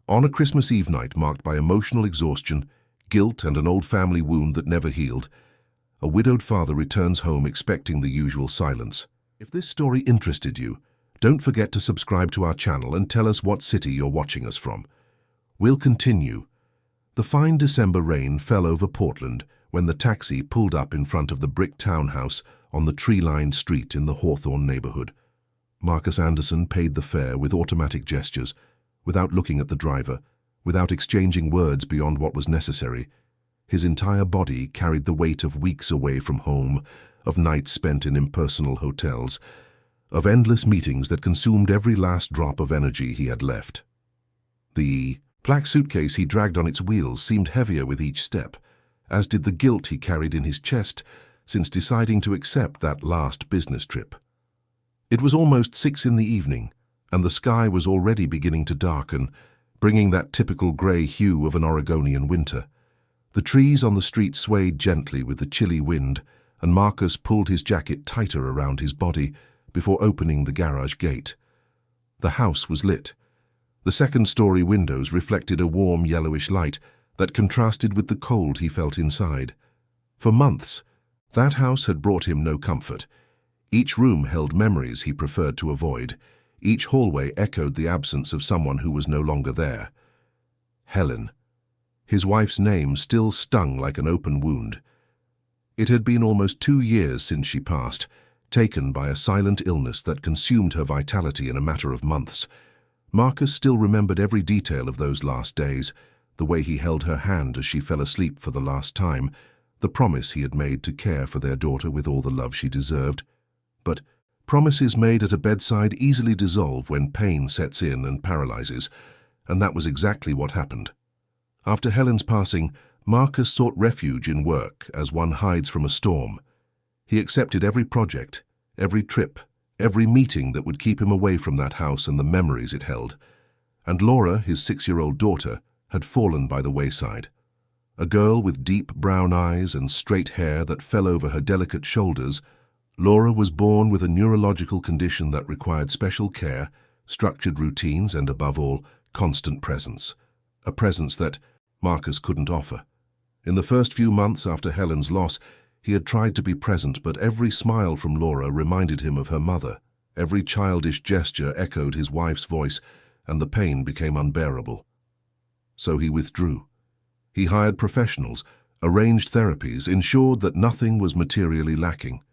On a Christmas Eve night marked by emotional exhaustion, guilt, and an old family wound that never healed, a widowed father returns home expecting the usual silence. If this story interested you, don't forget to subscribe to our channel and tell us what city you're watching us from. We'll continue. The fine December rain fell over Portland when the taxi pulled up in front of the brick townhouse on the tree-lined street in the Hawthorne neighborhood. Marcus Anderson paid the fare with automatic gestures, without looking at the driver, without exchanging words beyond what was necessary. His entire body carried the weight of weeks away from home, of nights spent in impersonal hotels, of endless meetings that consumed every last drop of energy he had left. The black suitcase he dragged on its wheels seemed heavier with each step, as did the guilt he carried in his chest since deciding to accept that last business trip. It was almost 6 in the evening, and the sky was already beginning to darken, bringing that typical grey hue of an Oregonian winter. The trees on the street swayed gently with the chilly wind, and Marcus pulled his jacket tighter around his body before opening the garage gate. The house was lit. The second-story windows reflected a warm yellowish light that contrasted with the cold he felt inside. For months, that house had brought him no comfort. Each room held memories he preferred to avoid. Each hallway echoed the absence of someone who was no longer there. Helen. His wife's name still stung like an open wound. It had been almost 2 years since she passed, taken by a silent illness that consumed her vitality in a matter of months. Marcus still remembered every detail of those last days, the way he held her hand as she fell asleep for the last time, the promise he had made to care for their daughter with all the love she deserved. But promises made at a bedside easily dissolve when pain sets in and paralyzes, and that was exactly what happened. After Helen's passing, Marcus sought refuge in work as one hides from a storm. He accepted every project, every trip, every meeting that would keep him away from that house and the memories it held. And Laura, his 6-year-old daughter, had fallen by the wayside. A girl with deep brown eyes and straight hair that fell over her delicate shoulders, Laura was born with a neurological condition that required special care, structured routines, and above all, constant presence. A presence that Marcus couldn't offer. In the first few months after Helen's loss, he had tried to be present, but every smile from Laura reminded him of her mother. Every childish gesture echoed his wife's voice, and the pain became unbearable. So he withdrew. He hired professionals, arranged therapies, ensured that nothing was materially lacking.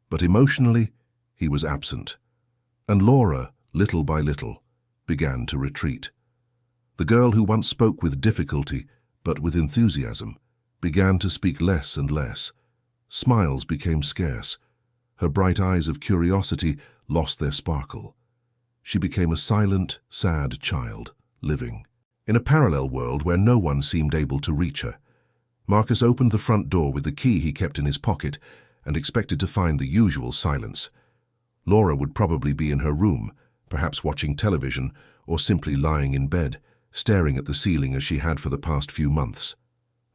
But emotionally, he was absent. And Laura, little by little, began to retreat. The girl who once spoke with difficulty, but with enthusiasm, began to speak less and less. Smiles became scarce. Her bright eyes of curiosity lost their sparkle. She became a silent, sad child, living in a parallel world where no one seemed able to reach her. Marcus opened the front door with the key he kept in his pocket and expected to find the usual silence. Laura would probably be in her room, perhaps watching television or simply lying in bed, staring at the ceiling as she had for the past few months.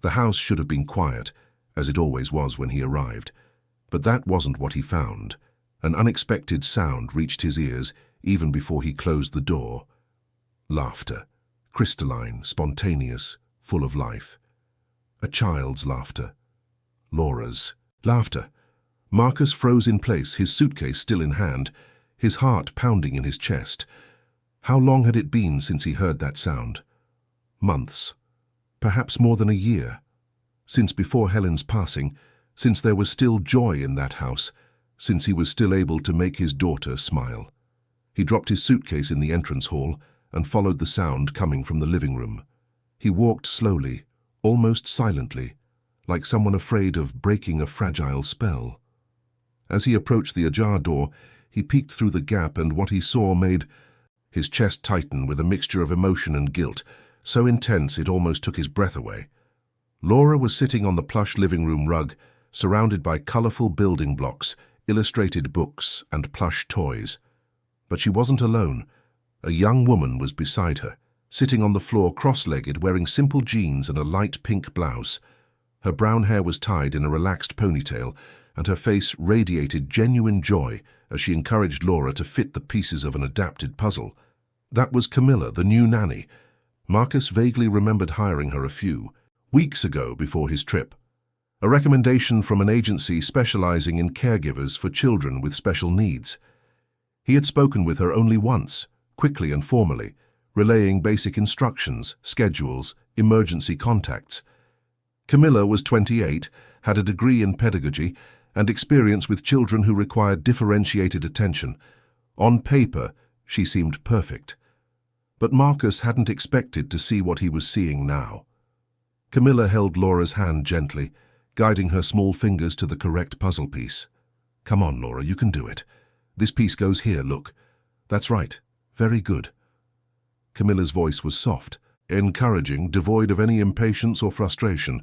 The house should have been quiet, as it always was when he arrived. But that wasn't what he found. An unexpected sound reached his ears even before he closed the door. Laughter. Crystalline, spontaneous, full of life. A child's laughter. Laura's laughter. Marcus froze in place, his suitcase still in hand, his heart pounding in his chest. How long had it been since he heard that sound? Months. Perhaps more than a year. Since before Helen's passing, since there was still joy in that house, since he was still able to make his daughter smile. He dropped his suitcase in the entrance hall and followed the sound coming from the living room. He walked slowly, almost silently, like someone afraid of breaking a fragile spell. As he approached the ajar door, he peeked through the gap, and what he saw made his chest tighten with a mixture of emotion and guilt, so intense it almost took his breath away. Laura was sitting on the plush living room rug, surrounded by colorful building blocks, illustrated books, and plush toys. But she wasn't alone. A young woman was beside her, sitting on the floor cross-legged, wearing simple jeans and a light pink blouse. Her brown hair was tied in a relaxed ponytail, and her face radiated genuine joy as she encouraged Laura to fit the pieces of an adapted puzzle. That was Camilla, the new nanny, Marcus vaguely remembered hiring her a few weeks ago before his trip. A recommendation from an agency specializing in caregivers for children with special needs. He had spoken with her only once, quickly and formally, relaying basic instructions, schedules, emergency contacts. Camilla was 28, had a degree in pedagogy, and experience with children who required differentiated attention. On paper, she seemed perfect. But Marcus hadn't expected to see what he was seeing now. Camilla held Laura's hand gently, guiding her small fingers to the correct puzzle piece. "Come on, Laura, you can do it. This piece goes here, look. That's right. Very good." Camilla's voice was soft, encouraging, devoid of any impatience or frustration.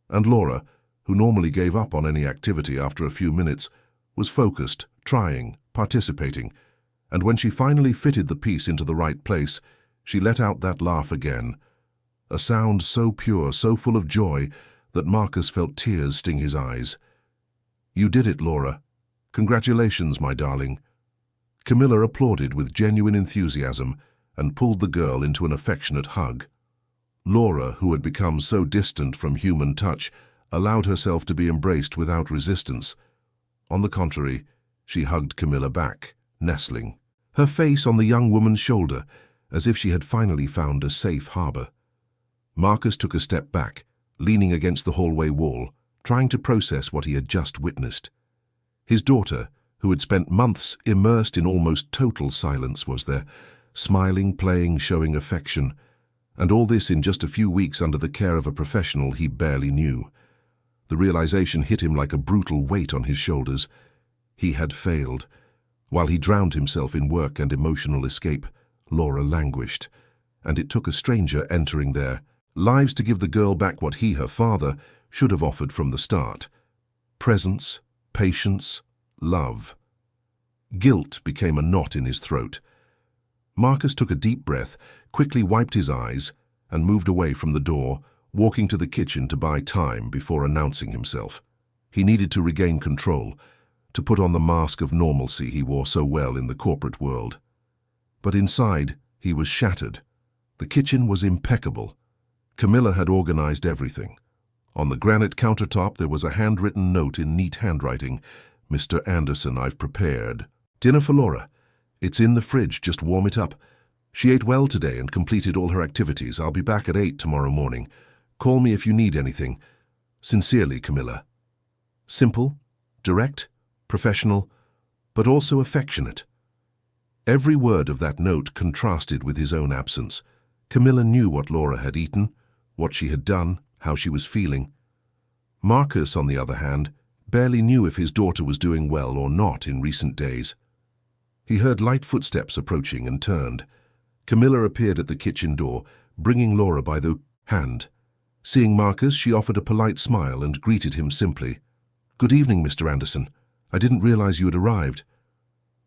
And Laura, who normally gave up on any activity after a few minutes, was focused, trying, participating. And when she finally fitted the piece into the right place, she let out that laugh again. A sound so pure, so full of joy, that Marcus felt tears sting his eyes. "You did it, Laura. Congratulations, my darling." Camilla applauded with genuine enthusiasm and pulled the girl into an affectionate hug. Laura, who had become so distant from human touch, allowed herself to be embraced without resistance. On the contrary, she hugged Camilla back, nestling, her face on the young woman's shoulder, as if she had finally found a safe harbor. Marcus took a step back, leaning against the hallway wall, trying to process what he had just witnessed. His daughter, who had spent months immersed in almost total silence, was there, smiling, playing, showing affection, and all this in just a few weeks under the care of a professional he barely knew. The realization hit him like a brutal weight on his shoulders. He had failed. While he drowned himself in work and emotional escape, Laura languished, and it took a stranger entering their lives to give the girl back what he, her father, should have offered from the start: presence, patience, love. Guilt became a knot in his throat. Marcus took a deep breath, quickly wiped his eyes, and moved away from the door, walking to the kitchen to buy time before announcing himself. He needed to regain control, to put on the mask of normalcy he wore so well in the corporate world. But inside, he was shattered. The kitchen was impeccable. Camilla had organized everything. On the granite countertop there was a handwritten note in neat handwriting. "Mr. Anderson, I've prepared dinner for Laura. It's in the fridge, just warm it up. She ate well today and completed all her activities. I'll be back at 8 tomorrow morning. Call me if you need anything. Sincerely, Camilla." Simple, direct, professional, but also affectionate. Every word of that note contrasted with his own absence. Camilla knew what Laura had eaten, what she had done, how she was feeling. Marcus, on the other hand, barely knew if his daughter was doing well or not in recent days. He heard light footsteps approaching and turned. Camilla appeared at the kitchen door, bringing Laura by the hand. Seeing Marcus, she offered a polite smile and greeted him simply. "Good evening, Mr. Anderson. I didn't realize you had arrived."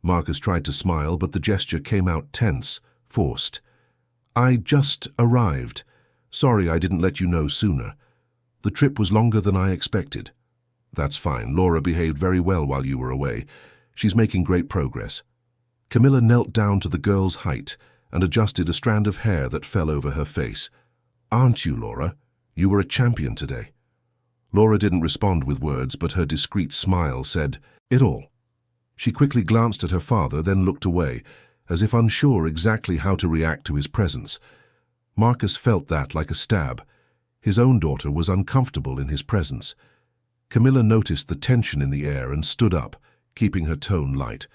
Marcus tried to smile, but the gesture came out tense, forced. "I just arrived. Sorry I didn't let you know sooner. The trip was longer than I expected." "That's fine. Laura behaved very well while you were away. She's making great progress." Camilla knelt down to the girl's height and adjusted a strand of hair that fell over her face. "Aren't you, Laura? You were a champion today." Laura didn't respond with words, but her discreet smile said it all. She quickly glanced at her father, then looked away, as if unsure exactly how to react to his presence. Marcus felt that like a stab. His own daughter was uncomfortable in his presence. Camilla noticed the tension in the air and stood up, keeping her tone light.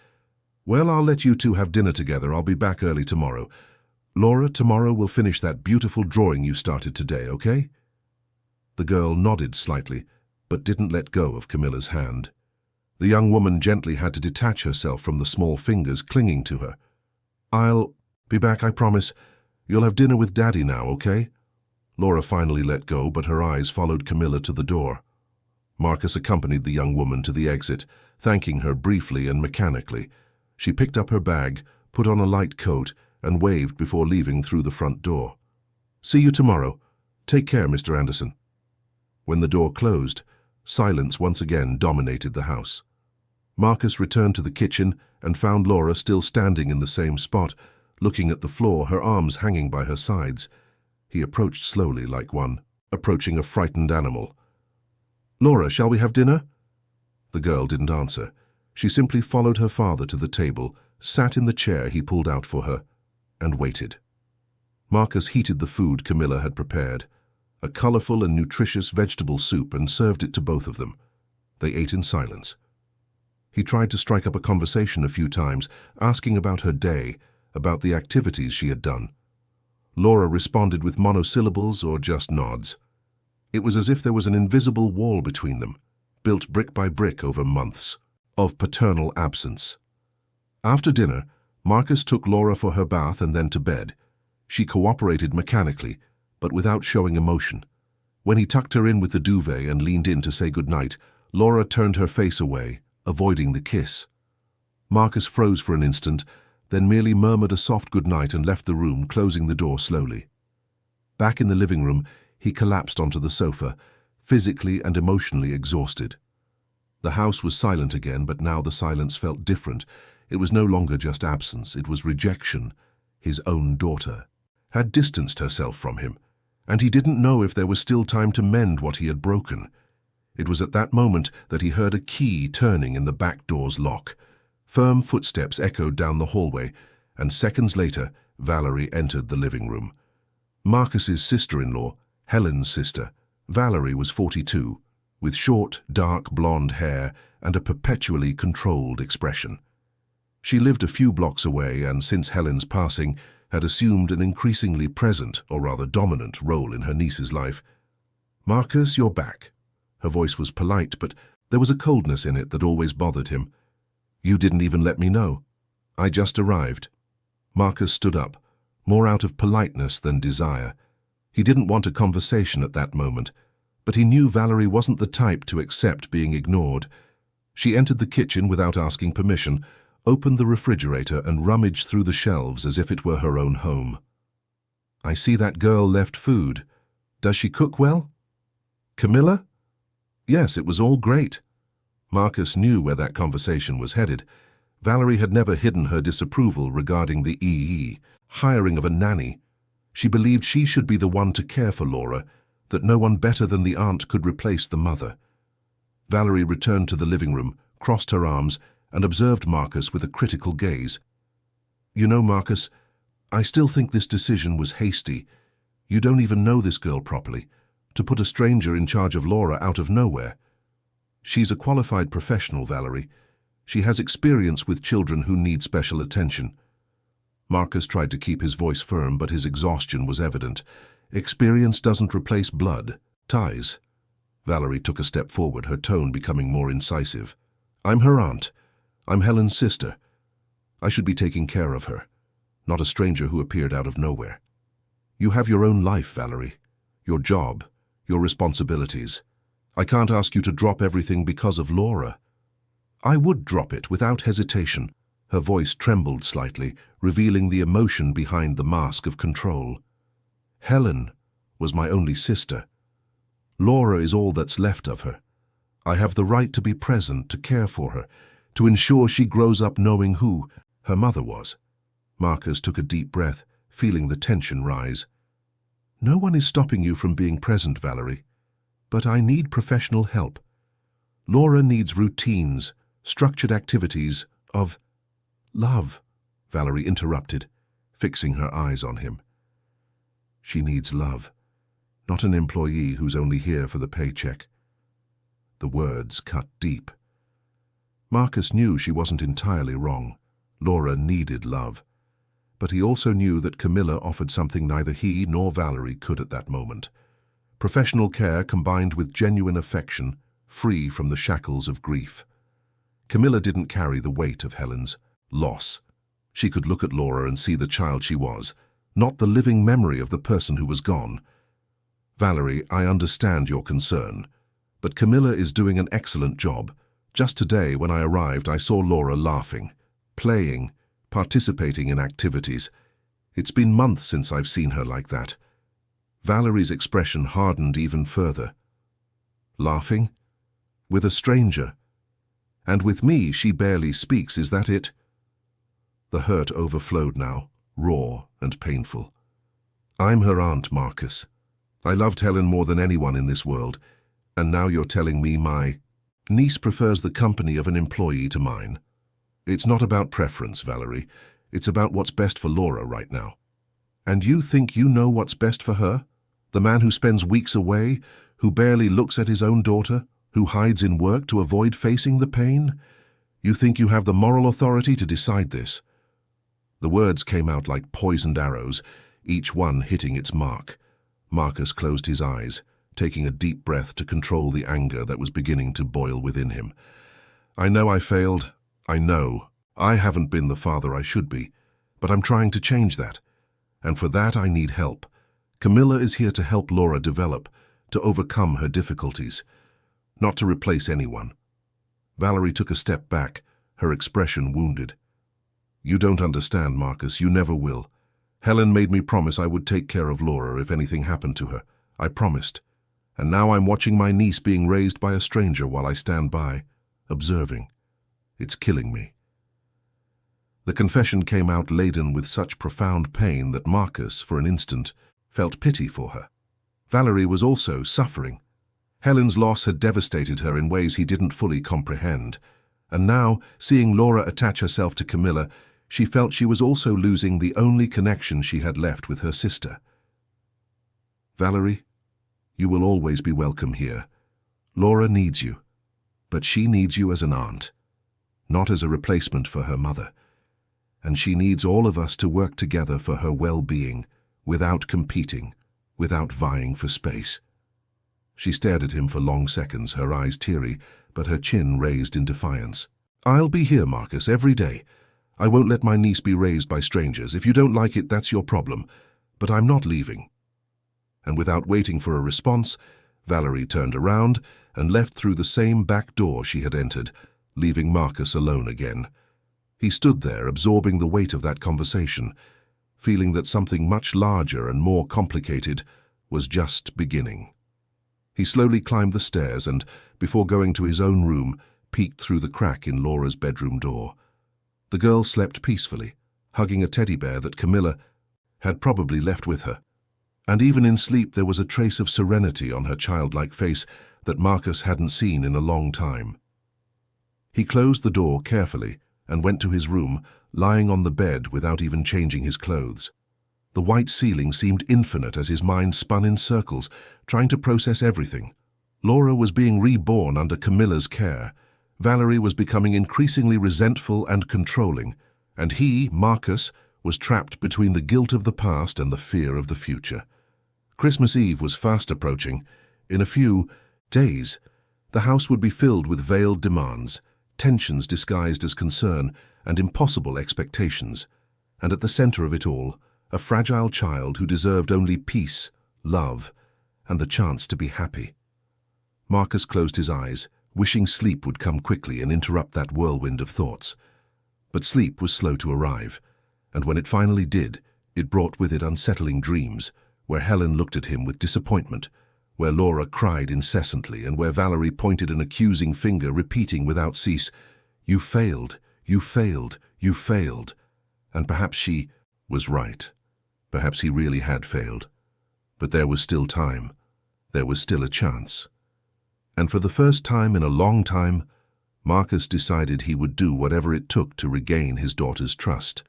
"Well, I'll let you two have dinner together. I'll be back early tomorrow. Laura, tomorrow we'll finish that beautiful drawing you started today, okay?" The girl nodded slightly, but didn't let go of Camilla's hand. The young woman gently had to detach herself from the small fingers clinging to her. "I'll be back, I promise. You'll have dinner with Daddy now, okay?" Laura finally let go, but her eyes followed Camilla to the door. Marcus accompanied the young woman to the exit, thanking her briefly and mechanically. She picked up her bag, put on a light coat, and waved before leaving through the front door. "See you tomorrow. Take care, Mr. Anderson." When the door closed, silence once again dominated the house. Marcus returned to the kitchen and found Laura still standing in the same spot, looking at the floor, her arms hanging by her sides. He approached slowly like one approaching a frightened animal. "Laura, shall we have dinner?" The girl didn't answer. She simply followed her father to the table, sat in the chair he pulled out for her, and waited. Marcus heated the food Camilla had prepared, a colorful and nutritious vegetable soup, and served it to both of them. They ate in silence. He tried to strike up a conversation a few times, asking about her day, about the activities she had done. Laura responded with monosyllables or just nods. It was as if there was an invisible wall between them, built brick by brick over months of paternal absence. After dinner, Marcus took Laura for her bath and then to bed. She cooperated mechanically, but without showing emotion. When he tucked her in with the duvet and leaned in to say goodnight, Laura turned her face away, avoiding the kiss. Marcus froze for an instant, then merely murmured a soft goodnight and left the room, closing the door slowly. Back in the living room, he collapsed onto the sofa, physically and emotionally exhausted. The house was silent again, but now the silence felt different. It was no longer just absence, it was rejection. His own daughter had distanced herself from him, and he didn't know if there was still time to mend what he had broken. It was at that moment that he heard a key turning in the back door's lock. Firm footsteps echoed down the hallway, and seconds later, Valerie entered the living room. Marcus's sister-in-law, Helen's sister, Valerie, was 42, with short, dark blonde hair and a perpetually controlled expression. She lived a few blocks away and, since Helen's passing, had assumed an increasingly present, or rather dominant, role in her niece's life. "Marcus, you're back." Her voice was polite, but there was a coldness in it that always bothered him. "You didn't even let me know. I just arrived." Marcus stood up, more out of politeness than desire. He didn't want a conversation at that moment, but he knew Valerie wasn't the type to accept being ignored. She entered the kitchen without asking permission, opened the refrigerator and rummaged through the shelves as if it were her own home. "I see that girl left food. Does she cook well?" "Camilla?" "Yes, it was all great." Marcus knew where that conversation was headed. Valerie had never hidden her disapproval regarding the hiring of a nanny. She believed she should be the one to care for Laura, that no one better than the aunt could replace the mother. Valerie returned to the living room, crossed her arms, and observed Marcus with a critical gaze. "You know, Marcus, I still think this decision was hasty. You don't even know this girl properly. To put a stranger in charge of Laura out of nowhere. She's a qualified professional, Valerie. She has experience with children who need special attention." Marcus tried to keep his voice firm, but his exhaustion was evident. "Experience doesn't replace blood ties." Valerie took a step forward, her tone becoming more incisive. "I'm her aunt. I'm Helen's sister. I should be taking care of her, not a stranger who appeared out of nowhere. You have your own life, Valerie. Your job, your responsibilities. I can't ask you to drop everything because of Laura." "I would drop it without hesitation." Her voice trembled slightly, revealing the emotion behind the mask of control. "Helen was my only sister. Laura is all that's left of her. I have the right to be present, to care for her, to ensure she grows up knowing who her mother was." Marcus took a deep breath, feeling the tension rise. "No one is stopping you from being present, Valerie. But I need professional help. Laura needs routines, structured activities of love," Valerie interrupted, fixing her eyes on him. "She needs love, not an employee who's only here for the paycheck." The words cut deep. Marcus knew she wasn't entirely wrong. Laura needed love. But he also knew that Camilla offered something neither he nor Valerie could at that moment. Professional care combined with genuine affection, free from the shackles of grief. Camilla didn't carry the weight of Helen's loss. She could look at Laura and see the child she was, not the living memory of the person who was gone. "Valerie, I understand your concern, but Camilla is doing an excellent job. Just today, when I arrived, I saw Laura laughing, playing, participating in activities. It's been months since I've seen her like that." Valerie's expression hardened even further. "Laughing? With a stranger? And with me she barely speaks, is that it?" The hurt overflowed now, raw and painful. I'm her aunt, Marcus. I loved Helen more than anyone in this world, and now you're telling me my niece prefers the company of an employee to mine. It's not about preference, Valerie. It's about what's best for Laura right now. And you think you know what's best for her? The man who spends weeks away, who barely looks at his own daughter, who hides in work to avoid facing the pain? You think you have the moral authority to decide this? The words came out like poisoned arrows, each one hitting its mark. Marcus closed his eyes, taking a deep breath to control the anger that was beginning to boil within him. I know I failed. I know. I haven't been the father I should be, but I'm trying to change that. And for that I need help. Camilla is here to help Laura develop, to overcome her difficulties, not to replace anyone. Valerie took a step back, her expression wounded. You don't understand, Marcus. You never will. Helen made me promise I would take care of Laura if anything happened to her. I promised. And now I'm watching my niece being raised by a stranger while I stand by, observing. It's killing me. The confession came out laden with such profound pain that Marcus, for an instant, felt pity for her. Valerie was also suffering. Helen's loss had devastated her in ways he didn't fully comprehend. And now, seeing Laura attach herself to Camilla, she felt she was also losing the only connection she had left with her sister. Valerie, you will always be welcome here. Laura needs you, but she needs you as an aunt, not as a replacement for her mother. And she needs all of us to work together for her well-being, without competing, without vying for space. She stared at him for long seconds, her eyes teary, but her chin raised in defiance. I'll be here, Marcus, every day. I won't let my niece be raised by strangers. If you don't like it, that's your problem. But I'm not leaving. And without waiting for a response, Valerie turned around and left through the same back door she had entered, leaving Marcus alone again. He stood there, absorbing the weight of that conversation, feeling that something much larger and more complicated was just beginning. He slowly climbed the stairs and, before going to his own room, peeked through the crack in Laura's bedroom door. The girl slept peacefully, hugging a teddy bear that Camilla had probably left with her. And even in sleep there was a trace of serenity on her childlike face that Marcus hadn't seen in a long time. He closed the door carefully and went to his room, lying on the bed without even changing his clothes. The white ceiling seemed infinite as his mind spun in circles, trying to process everything. Laura was being reborn under Camilla's care. Valerie was becoming increasingly resentful and controlling, and he, Marcus, was trapped between the guilt of the past and the fear of the future. Christmas Eve was fast approaching. In a few days, the house would be filled with veiled demands, tensions disguised as concern, and impossible expectations. And at the center of it all, a fragile child who deserved only peace, love, and the chance to be happy. Marcus closed his eyes, wishing sleep would come quickly and interrupt that whirlwind of thoughts. But sleep was slow to arrive, and when it finally did, it brought with it unsettling dreams, where Helen looked at him with disappointment, where Laura cried incessantly, and where Valerie pointed an accusing finger, repeating without cease, "You failed, you failed, you failed." And perhaps she was right. Perhaps he really had failed. But there was still time. There was still a chance. And for the first time in a long time, Marcus decided he would do whatever it took to regain his daughter's trust,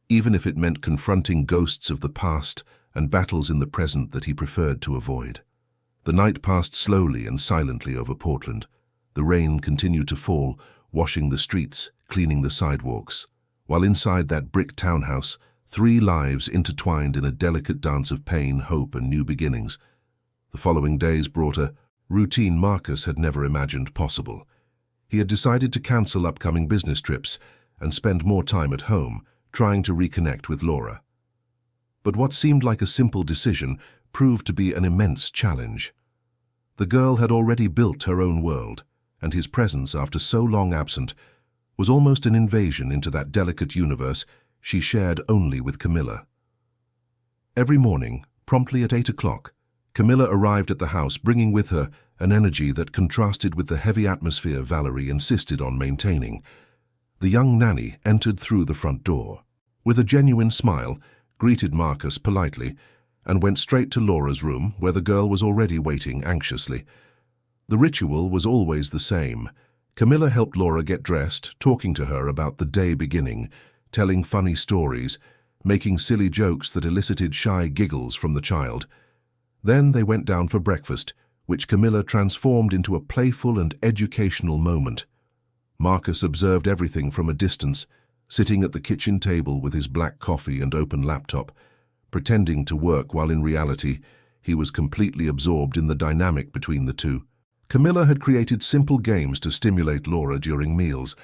even if it meant confronting ghosts of the past and battles in the present that he preferred to avoid. The night passed slowly and silently over Portland. The rain continued to fall, washing the streets, cleaning the sidewalks, while inside that brick townhouse, 3 lives intertwined in a delicate dance of pain, hope, and new beginnings. The following days brought a routine Marcus had never imagined possible. He had decided to cancel upcoming business trips and spend more time at home, trying to reconnect with Laura. But what seemed like a simple decision proved to be an immense challenge. The girl had already built her own world, and his presence, after so long absent, was almost an invasion into that delicate universe she shared only with Camilla. Every morning, promptly at 8 o'clock, Camilla arrived at the house, bringing with her an energy that contrasted with the heavy atmosphere Valerie insisted on maintaining. The young nanny entered through the front door. With a genuine smile, greeted Marcus politely, and went straight to Laura's room, where the girl was already waiting anxiously. The ritual was always the same. Camilla helped Laura get dressed, talking to her about the day beginning, telling funny stories, making silly jokes that elicited shy giggles from the child. Then they went down for breakfast, which Camilla transformed into a playful and educational moment. Marcus observed everything from a distance, sitting at the kitchen table with his black coffee and open laptop, pretending to work while in reality he was completely absorbed in the dynamic between the two. Camilla had created simple games to stimulate Laura during meals.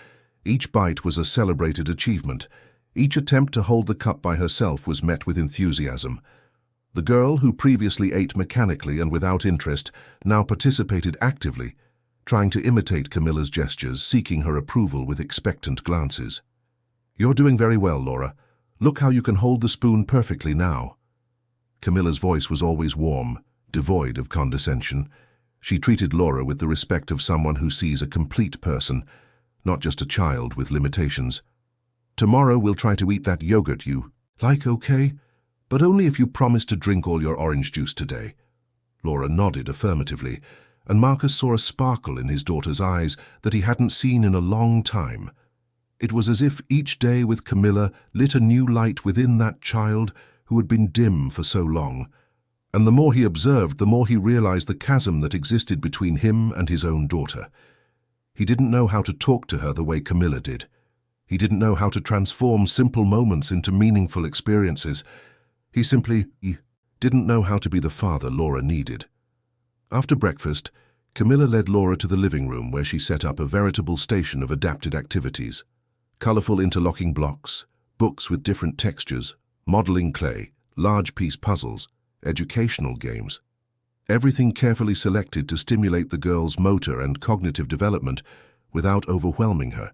Each bite was a celebrated achievement. Each attempt to hold the cup by herself was met with enthusiasm. The girl, who previously ate mechanically and without interest, now participated actively, trying to imitate Camilla's gestures, seeking her approval with expectant glances. "You're doing very well, Laura. Look how you can hold the spoon perfectly now." Camilla's voice was always warm, devoid of condescension. She treated Laura with the respect of someone who sees a complete person, not just a child with limitations. "Tomorrow we'll try to eat that yogurt you like, okay? But only if you promise to drink all your orange juice today." Laura nodded affirmatively, and Marcus saw a sparkle in his daughter's eyes that he hadn't seen in a long time. It was as if each day with Camilla lit a new light within that child who had been dim for so long. And the more he observed, the more he realized the chasm that existed between him and his own daughter. He didn't know how to talk to her the way Camilla did. He didn't know how to transform simple moments into meaningful experiences. He simply didn't know how to be the father Laura needed. After breakfast, Camilla led Laura to the living room, where she set up a veritable station of adapted activities. Colorful interlocking blocks, books with different textures, modeling clay, large piece puzzles, educational games. Everything carefully selected to stimulate the girl's motor and cognitive development without overwhelming her.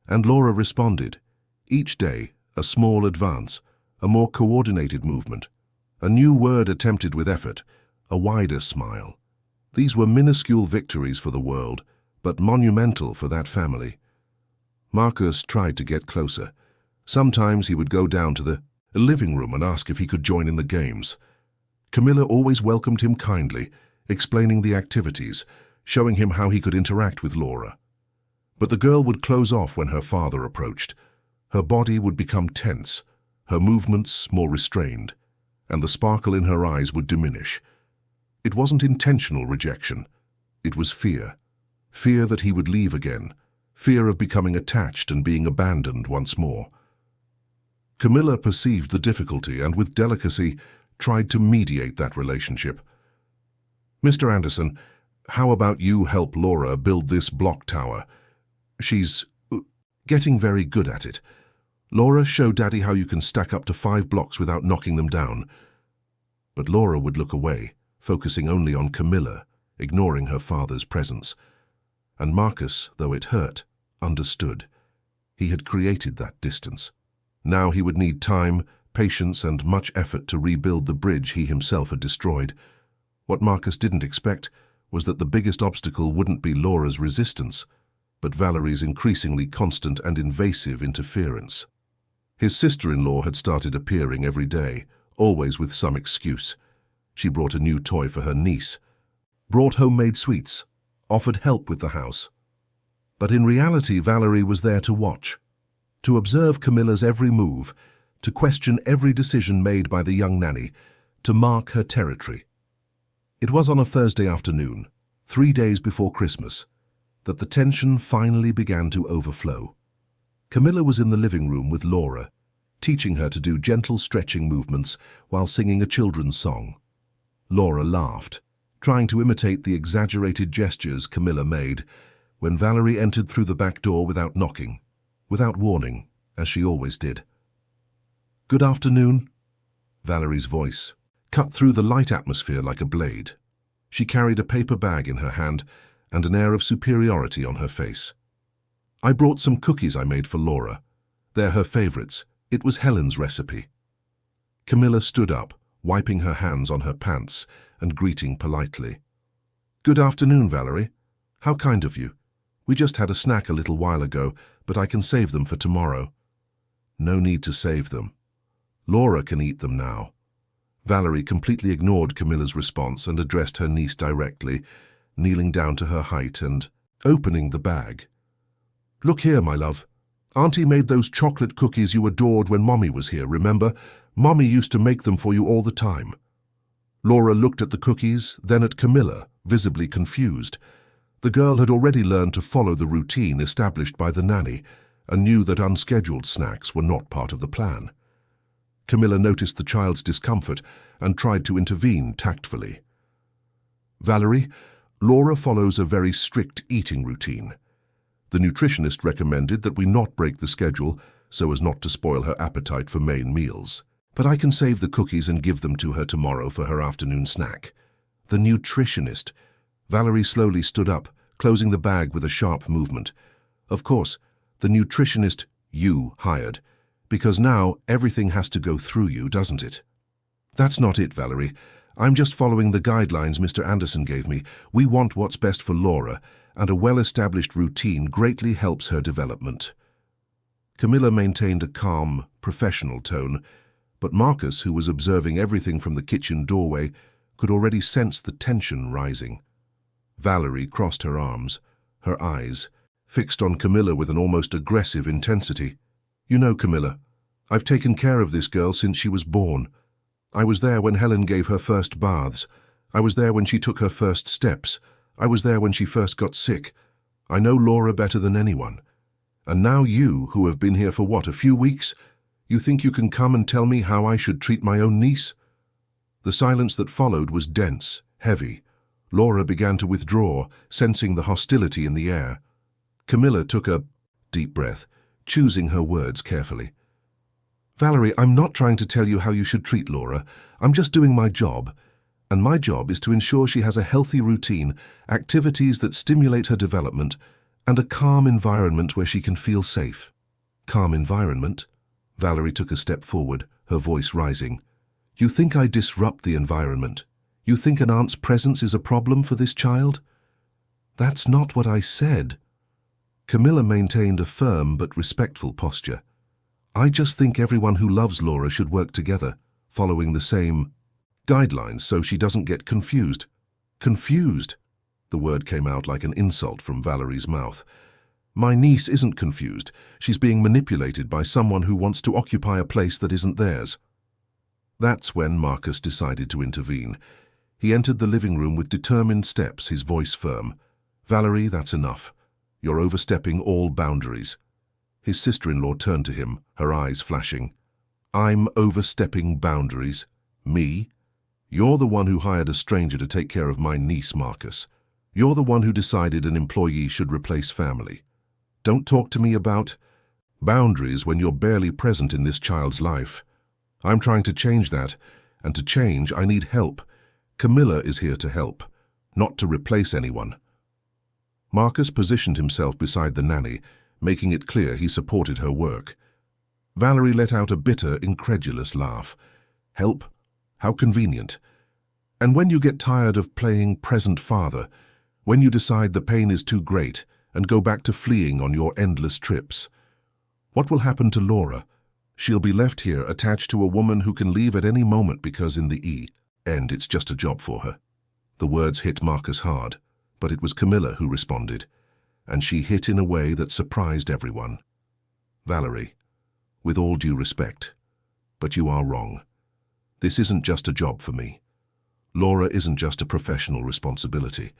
And Laura responded. Each day, a small advance, a more coordinated movement, a new word attempted with effort, a wider smile. These were minuscule victories for the world, but monumental for that family. Marcus tried to get closer. Sometimes he would go down to the living room and ask if he could join in the games. Camilla always welcomed him kindly, explaining the activities, showing him how he could interact with Laura. But the girl would close off when her father approached. Her body would become tense, her movements more restrained, and the sparkle in her eyes would diminish. It wasn't intentional rejection. It was fear. Fear that he would leave again. Fear of becoming attached and being abandoned once more. Camilla perceived the difficulty and, with delicacy, tried to mediate that relationship. "Mr. Anderson, how about you help Laura build this block tower? She's getting very good at it. Laura, show Daddy how you can stack up to 5 blocks without knocking them down." But Laura would look away, focusing only on Camilla, ignoring her father's presence. And Marcus, though it hurt, understood. He had created that distance. Now he would need time, patience, and much effort to rebuild the bridge he himself had destroyed. What Marcus didn't expect was that the biggest obstacle wouldn't be Laura's resistance, but Valerie's increasingly constant and invasive interference. His sister-in-law had started appearing every day, always with some excuse. She brought a new toy for her niece, brought homemade sweets, offered help with the house. But in reality, Valerie was there to watch, to observe Camilla's every move, to question every decision made by the young nanny, to mark her territory. It was on a Thursday afternoon, 3 days before Christmas, that the tension finally began to overflow. Camilla was in the living room with Laura, teaching her to do gentle stretching movements while singing a children's song. Laura laughed, trying to imitate the exaggerated gestures Camilla made, when Valerie entered through the back door without knocking, without warning, as she always did. "Good afternoon." Valerie's voice cut through the light atmosphere like a blade. She carried a paper bag in her hand and an air of superiority on her face. "I brought some cookies I made for Laura. They're her favorites. It was Helen's recipe." Camilla stood up, wiping her hands on her pants and greeting politely. "Good afternoon, Valerie. How kind of you. We just had a snack a little while ago, but I can save them for tomorrow." "No need to save them. Laura can eat them now." Valerie completely ignored Camilla's response and addressed her niece directly, kneeling down to her height and opening the bag. "Look here, my love. Auntie made those chocolate cookies you adored when Mommy was here, remember? Mommy used to make them for you all the time." Laura looked at the cookies, then at Camilla, visibly confused. The girl had already learned to follow the routine established by the nanny and knew that unscheduled snacks were not part of the plan. Camilla noticed the child's discomfort and tried to intervene tactfully. "Valerie, Laura follows a very strict eating routine. The nutritionist recommended that we not break the schedule so as not to spoil her appetite for main meals. But I can save the cookies and give them to her tomorrow for her afternoon snack." The nutritionist. Valerie slowly stood up, closing the bag with a sharp movement. Of course, the nutritionist you hired, because now everything has to go through you, doesn't it? "That's not it, Valerie. I'm just following the guidelines Mr. Anderson gave me. We want what's best for Laura, and a well-established routine greatly helps her development." Camilla maintained a calm, professional tone, but Marcus, who was observing everything from the kitchen doorway, could already sense the tension rising. Valerie crossed her arms, her eyes fixed on Camilla with an almost aggressive intensity. "You know, Camilla, I've taken care of this girl since she was born. I was there when Helen gave her first baths. I was there when she took her first steps. I was there when she first got sick. I know Laura better than anyone. And now you, who have been here for what, a few weeks? You think you can come and tell me how I should treat my own niece?" The silence that followed was dense, heavy. Laura began to withdraw, sensing the hostility in the air. Camilla took a deep breath, choosing her words carefully. "Valerie, I'm not trying to tell you how you should treat Laura. I'm just doing my job. And my job is to ensure she has a healthy routine, activities that stimulate her development, and a calm environment where she can feel safe." "Calm environment?" Valerie took a step forward, her voice rising. "You think I disrupt the environment? You think an aunt's presence is a problem for this child?" "That's not what I said." Camilla maintained a firm but respectful posture. "I just think everyone who loves Laura should work together, following the same guidelines so she doesn't get confused." "Confused?" The word came out like an insult from Valerie's mouth. "My niece isn't confused. She's being manipulated by someone who wants to occupy a place that isn't theirs." That's when Marcus decided to intervene. He entered the living room with determined steps, his voice firm. "Valerie, that's enough. You're overstepping all boundaries." His sister-in-law turned to him, her eyes flashing. "I'm overstepping boundaries? Me? You're the one who hired a stranger to take care of my niece, Marcus. You're the one who decided an employee should replace family. Don't talk to me about boundaries when you're barely present in this child's life. I'm trying to change that, and to change I need help. Camilla is here to help, not to replace anyone." Marcus positioned himself beside the nanny, making it clear he supported her work. Valerie let out a bitter, incredulous laugh. "Help? How convenient. And when you get tired of playing present father, when you decide the pain is too great and go back to fleeing on your endless trips, what will happen to Laura? She'll be left here attached to a woman who can leave at any moment because in the end it's just a job for her." The words hit Marcus hard, but it was Camilla who responded, and she hit in a way that surprised everyone. "Valerie, with all due respect, but you are wrong. This isn't just a job for me. Laura isn't just a professional responsibility.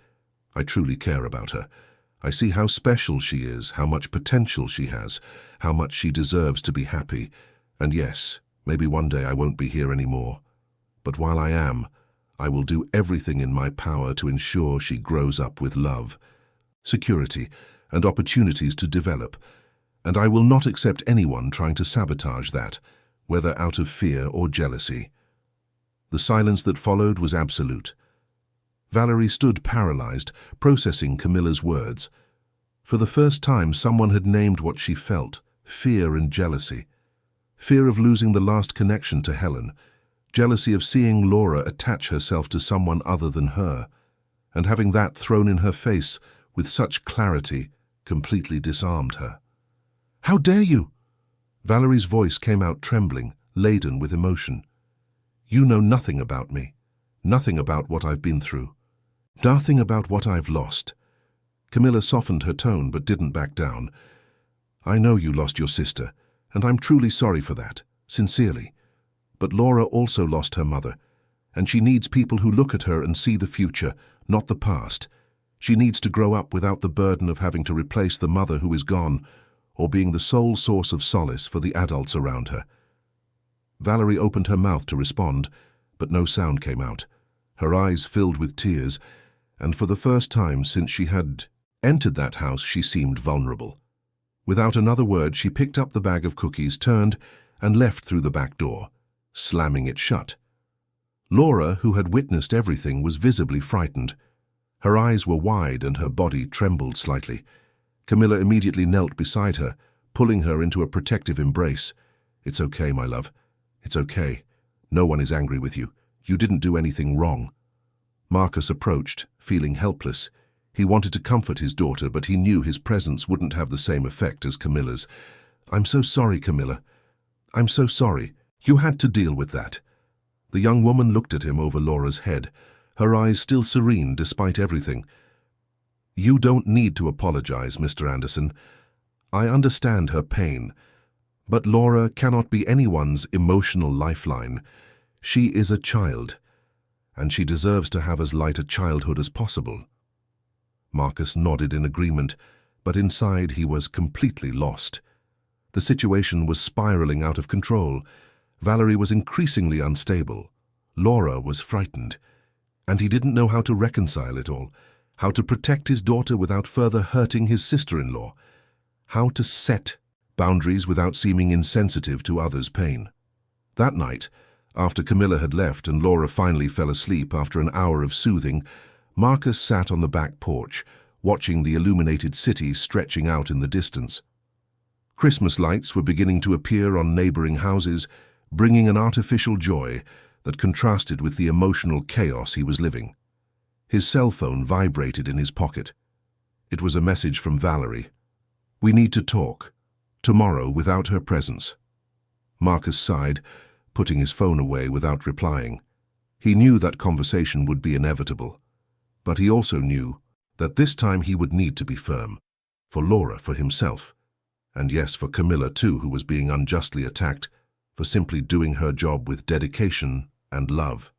I truly care about her. I see how special she is, how much potential she has, how much she deserves to be happy. And yes, maybe one day I won't be here anymore. But while I am, I will do everything in my power to ensure she grows up with love, security, and opportunities to develop. And I will not accept anyone trying to sabotage that, whether out of fear or jealousy." The silence that followed was absolute. Valerie stood paralyzed, processing Camilla's words. For the first time, someone had named what she felt: fear and jealousy. Fear of losing the last connection to Helen, jealousy of seeing Laura attach herself to someone other than her, and having that thrown in her face with such clarity completely disarmed her. "How dare you?" Valerie's voice came out trembling, laden with emotion. You know nothing about me, nothing about what I've been through, nothing about what I've lost. Camilla softened her tone but didn't back down. I know you lost your sister, and I'm truly sorry for that, sincerely. But Laura also lost her mother, and she needs people who look at her and see the future, not the past. She needs to grow up without the burden of having to replace the mother who is gone, or being the sole source of solace for the adults around her. Valerie opened her mouth to respond, but no sound came out. Her eyes filled with tears, and for the first time since she had entered that house, she seemed vulnerable. Without another word, she picked up the bag of cookies, turned, and left through the back door, slamming it shut. Laura, who had witnessed everything, was visibly frightened. Her eyes were wide and her body trembled slightly. Camilla immediately knelt beside her, pulling her into a protective embrace. It's okay, my love. It's okay. No one is angry with you. You didn't do anything wrong. Marcus approached, feeling helpless. He wanted to comfort his daughter, but he knew his presence wouldn't have the same effect as Camilla's. I'm so sorry, Camilla. I'm so sorry. You had to deal with that. The young woman looked at him over Laura's head, her eyes still serene despite everything. You don't need to apologize, Mr. Anderson. I understand her pain, but Laura cannot be anyone's emotional lifeline. She is a child, and she deserves to have as light a childhood as possible. Marcus nodded in agreement, but inside he was completely lost. The situation was spiraling out of control. Valerie was increasingly unstable. Laura was frightened, and he didn't know how to reconcile it all, how to protect his daughter without further hurting his sister-in-law, how to set boundaries without seeming insensitive to others' pain. That night, after Camilla had left and Laura finally fell asleep after an hour of soothing, Marcus sat on the back porch, watching the illuminated city stretching out in the distance. Christmas lights were beginning to appear on neighboring houses, bringing an artificial joy that contrasted with the emotional chaos he was living. His cell phone vibrated in his pocket. It was a message from Valerie. We need to talk. Tomorrow, without her presence. Marcus sighed, putting his phone away without replying. He knew that conversation would be inevitable, but he also knew that this time he would need to be firm. For Laura, for himself, and yes, for Camilla too, who was being unjustly attacked for simply doing her job with dedication and love.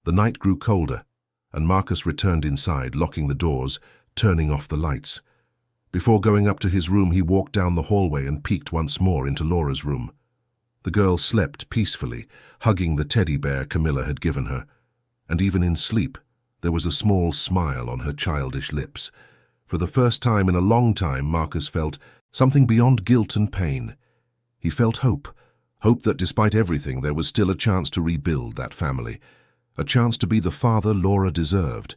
The night grew colder, and Marcus returned inside, locking the doors, turning off the lights. Before going up to his room, he walked down the hallway and peeked once more into Laura's room. The girl slept peacefully, hugging the teddy bear Camilla had given her, and even in sleep, there was a small smile on her childish lips. For the first time in a long time, Marcus felt something beyond guilt and pain. He felt hope that despite everything, there was still a chance to rebuild that family, a chance to be the father Laura deserved,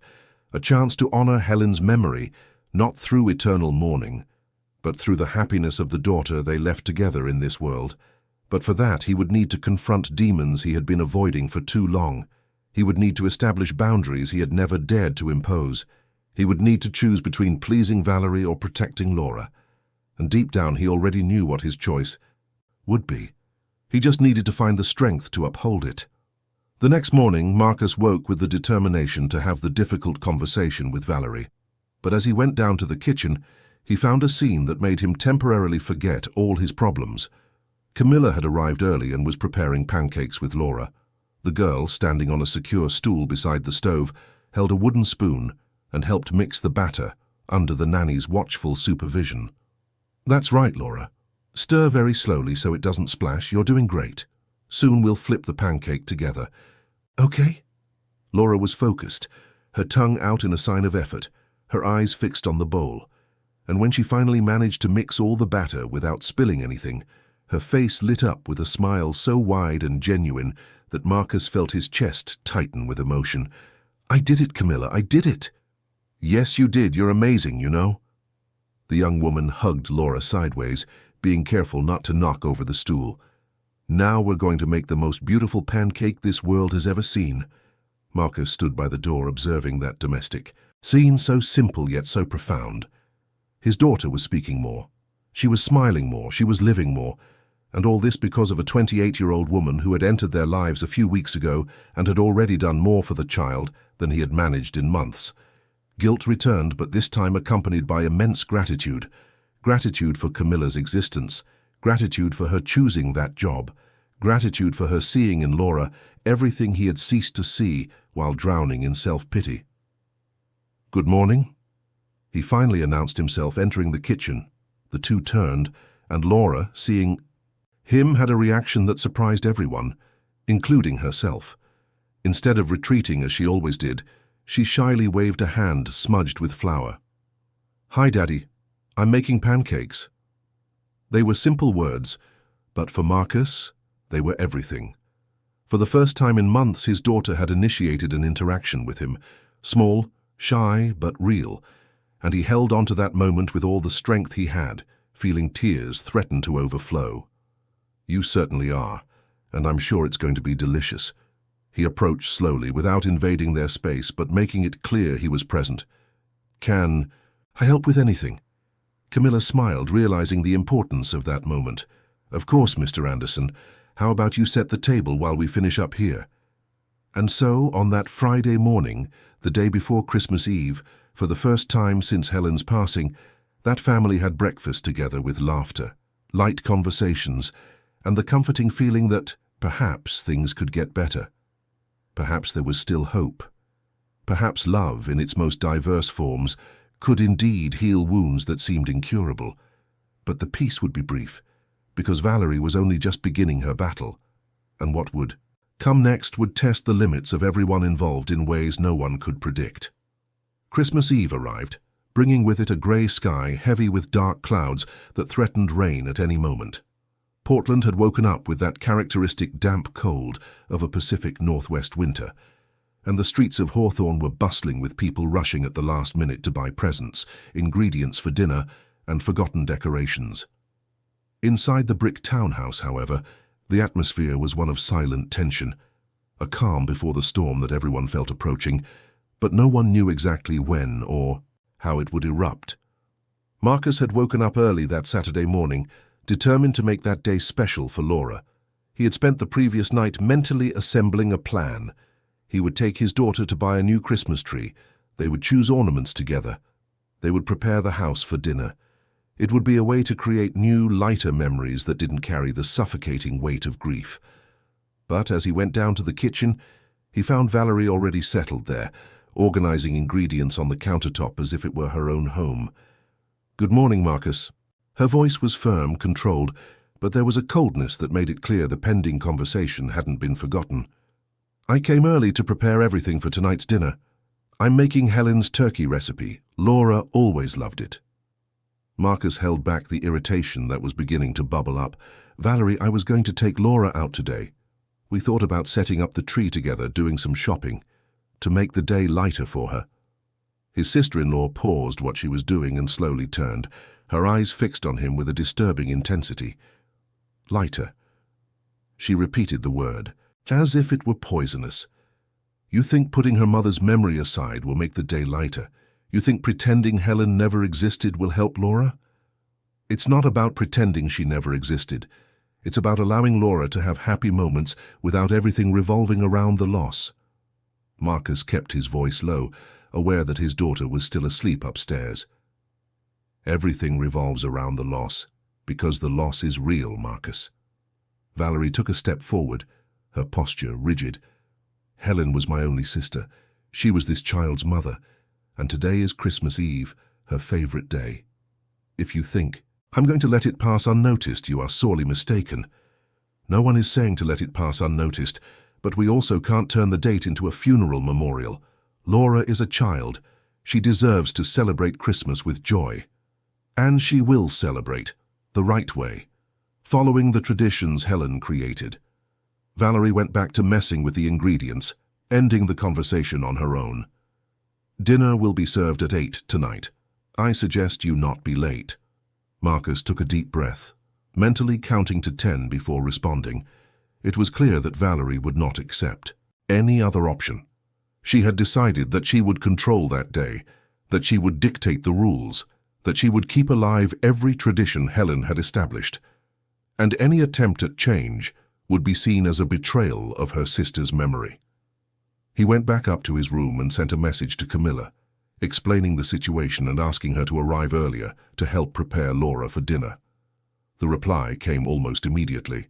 a chance to honor Helen's memory, not through eternal mourning, but through the happiness of the daughter they left together in this world. But for that, he would need to confront demons he had been avoiding for too long. He would need to establish boundaries he had never dared to impose. He would need to choose between pleasing Valerie or protecting Laura. And deep down, he already knew what his choice would be. He just needed to find the strength to uphold it. The next morning, Marcus woke with the determination to have the difficult conversation with Valerie. But as he went down to the kitchen, he found a scene that made him temporarily forget all his problems. Camilla had arrived early and was preparing pancakes with Laura. The girl, standing on a secure stool beside the stove, held a wooden spoon and helped mix the batter under the nanny's watchful supervision. That's right, Laura. Stir very slowly so it doesn't splash. You're doing great. Soon we'll flip the pancake together. Okay? Laura was focused, her tongue out in a sign of effort, her eyes fixed on the bowl. And when she finally managed to mix all the batter without spilling anything, her face lit up with a smile so wide and genuine that Marcus felt his chest tighten with emotion. I did it, Camilla, I did it. Yes, you did. You're amazing, you know. The young woman hugged Laura sideways, being careful not to knock over the stool. Now we're going to make the most beautiful pancake this world has ever seen. Marcus stood by the door observing that domestic scene, so simple yet so profound. His daughter was speaking more. She was smiling more, she was living more, And all this because of a 28-year-old woman who had entered their lives a few weeks ago and had already done more for the child than he had managed in months. Guilt returned, but this time accompanied by immense gratitude. Gratitude for Camilla's existence, gratitude for her choosing that job, gratitude for her seeing in Laura everything he had ceased to see while drowning in self-pity. "Good morning," he finally announced himself, entering the kitchen. The two turned, and Laura, seeing him, had a reaction that surprised everyone, including herself. Instead of retreating as she always did, she shyly waved a hand smudged with flour. "Hi, Daddy. I'm making pancakes." They were simple words, but for Marcus, they were everything. For the first time in months, his daughter had initiated an interaction with him, small, shy, but real, and he held on to that moment with all the strength he had, feeling tears threaten to overflow. "You certainly are, and I'm sure it's going to be delicious." He approached slowly, without invading their space, but making it clear he was present. "Can I help with anything?" Camilla smiled, realizing the importance of that moment. "Of course, Mr. Anderson. How about you set the table while we finish up here?" And so, on that Friday morning, the day before Christmas Eve, for the first time since Helen's passing, that family had breakfast together with laughter, light conversations, and the comforting feeling that perhaps things could get better. Perhaps there was still hope. Perhaps love, in its most diverse forms, could indeed heal wounds that seemed incurable. But the peace would be brief, because Valerie was only just beginning her battle, and what would come next would test the limits of everyone involved in ways no one could predict. Christmas Eve arrived, bringing with it a grey sky heavy with dark clouds that threatened rain at any moment. Portland had woken up with that characteristic damp cold of a Pacific Northwest winter, and the streets of Hawthorne were bustling with people rushing at the last minute to buy presents, ingredients for dinner, and forgotten decorations. Inside the brick townhouse, however, the atmosphere was one of silent tension, a calm before the storm that everyone felt approaching, but no one knew exactly when or how it would erupt. Marcus had woken up early that Saturday morning, determined to make that day special for Laura. He had spent the previous night mentally assembling a plan. He would take his daughter to buy a new Christmas tree. They would choose ornaments together. They would prepare the house for dinner. It would be a way to create new, lighter memories that didn't carry the suffocating weight of grief. But as he went down to the kitchen, he found Valerie already settled there, organizing ingredients on the countertop as if it were her own home. "Good morning, Marcus." Her voice was firm, controlled, but there was a coldness that made it clear the pending conversation hadn't been forgotten. "I came early to prepare everything for tonight's dinner. I'm making Helen's turkey recipe. Laura always loved it." Marcus held back the irritation that was beginning to bubble up. "Valerie, I was going to take Laura out today. We thought about setting up the tree together, doing some shopping, to make the day lighter for her." His sister-in-law paused what she was doing and slowly turned, her eyes fixed on him with a disturbing intensity. "Lighter." She repeated the word, as if it were poisonous. "You think putting her mother's memory aside will make the day lighter? You think pretending Helen never existed will help Laura?" "It's not about pretending she never existed. It's about allowing Laura to have happy moments without everything revolving around the loss." Marcus kept his voice low, aware that his daughter was still asleep upstairs. "Everything revolves around the loss, because the loss is real, Marcus." Valerie took a step forward, her posture rigid. "Helen was my only sister. She was this child's mother, and today is Christmas Eve, her favorite day. If you think I'm going to let it pass unnoticed, you are sorely mistaken. No one is saying to let it pass unnoticed, but we also can't turn the date into a funeral memorial. Laura is a child. She deserves to celebrate Christmas with joy. And she will celebrate, the right way, following the traditions Helen created." Valerie went back to messing with the ingredients, ending the conversation on her own. "Dinner will be served at 8 tonight. I suggest you not be late." Marcus took a deep breath, mentally counting to 10 before responding. It was clear that Valerie would not accept any other option. She had decided that she would control that day, that she would dictate the rules, that she would keep alive every tradition Helen had established. and any attempt at change would be seen as a betrayal of her sister's memory. He went back up to his room and sent a message to Camilla, explaining the situation and asking her to arrive earlier to help prepare Laura for dinner. The reply came almost immediately.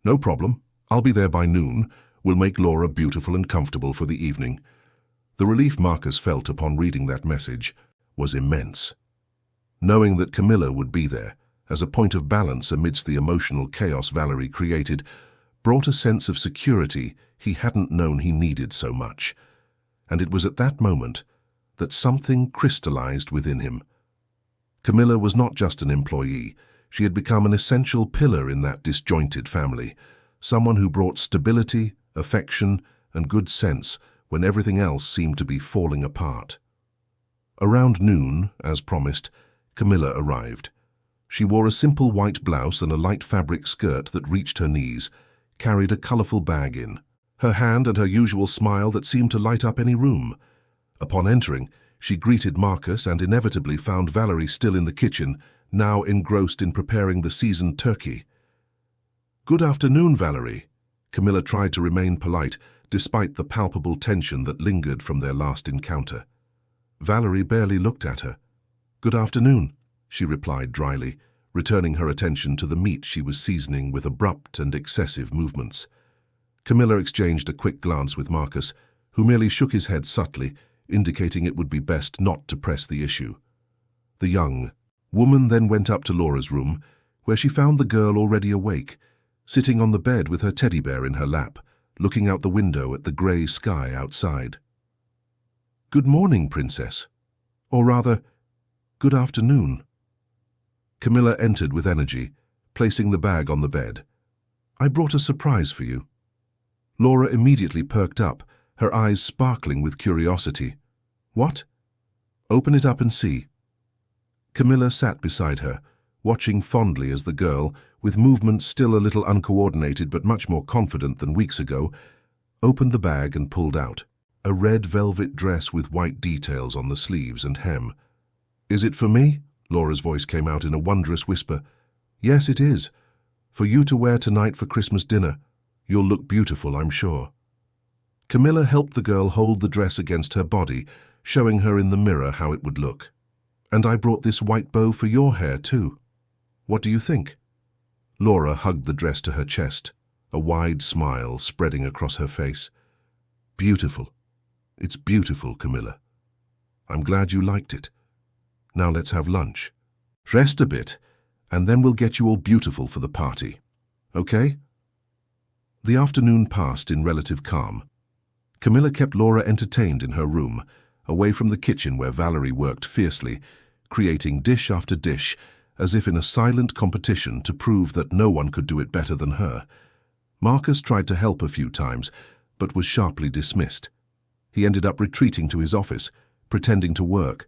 "No problem. I'll be there by noon. We'll make Laura beautiful and comfortable for the evening." The relief Marcus felt upon reading that message was immense. Knowing that Camilla would be there, as a point of balance amidst the emotional chaos Valerie created, brought a sense of security he hadn't known he needed so much. And it was at that moment that something crystallized within him. Camilla was not just an employee. She had become an essential pillar in that disjointed family, someone who brought stability, affection, and good sense when everything else seemed to be falling apart. Around noon, as promised, Camilla arrived. She wore a simple white blouse and a light fabric skirt that reached her knees, carried a colorful bag in her hand and her usual smile that seemed to light up any room. Upon entering, she greeted Marcus and inevitably found Valerie still in the kitchen, now engrossed in preparing the seasoned turkey. "Good afternoon, Valerie." Camilla tried to remain polite, despite the palpable tension that lingered from their last encounter. Valerie barely looked at her. "Good afternoon," she replied dryly, returning her attention to the meat she was seasoning with abrupt and excessive movements. Camilla exchanged a quick glance with Marcus, who merely shook his head subtly, indicating it would be best not to press the issue. The young woman then went up to Laura's room, where she found the girl already awake, sitting on the bed with her teddy bear in her lap, looking out the window at the grey sky outside. "Good morning, Princess. Or rather, good afternoon." Camilla entered with energy, placing the bag on the bed. "I brought a surprise for you." Laura immediately perked up, her eyes sparkling with curiosity. "What?" "Open it up and see." Camilla sat beside her, watching fondly as the girl, with movements still a little uncoordinated but much more confident than weeks ago, opened the bag and pulled out a red velvet dress with white details on the sleeves and hem. "Is it for me?" Laura's voice came out in a wondrous whisper. "Yes, it is. For you to wear tonight for Christmas dinner. You'll look beautiful, I'm sure." Camilla helped the girl hold the dress against her body, showing her in the mirror how it would look. "And I brought this white bow for your hair, too. What do you think?" Laura hugged the dress to her chest, a wide smile spreading across her face. "Beautiful. It's beautiful, Camilla. I'm glad you liked it. Now let's have lunch. Rest a bit, and then we'll get you all beautiful for the party. Okay?" The afternoon passed in relative calm. Camilla kept Laura entertained in her room, away from the kitchen where Valerie worked fiercely, creating dish after dish, as if in a silent competition to prove that no one could do it better than her. Marcus tried to help a few times, but was sharply dismissed. He ended up retreating to his office, pretending to work,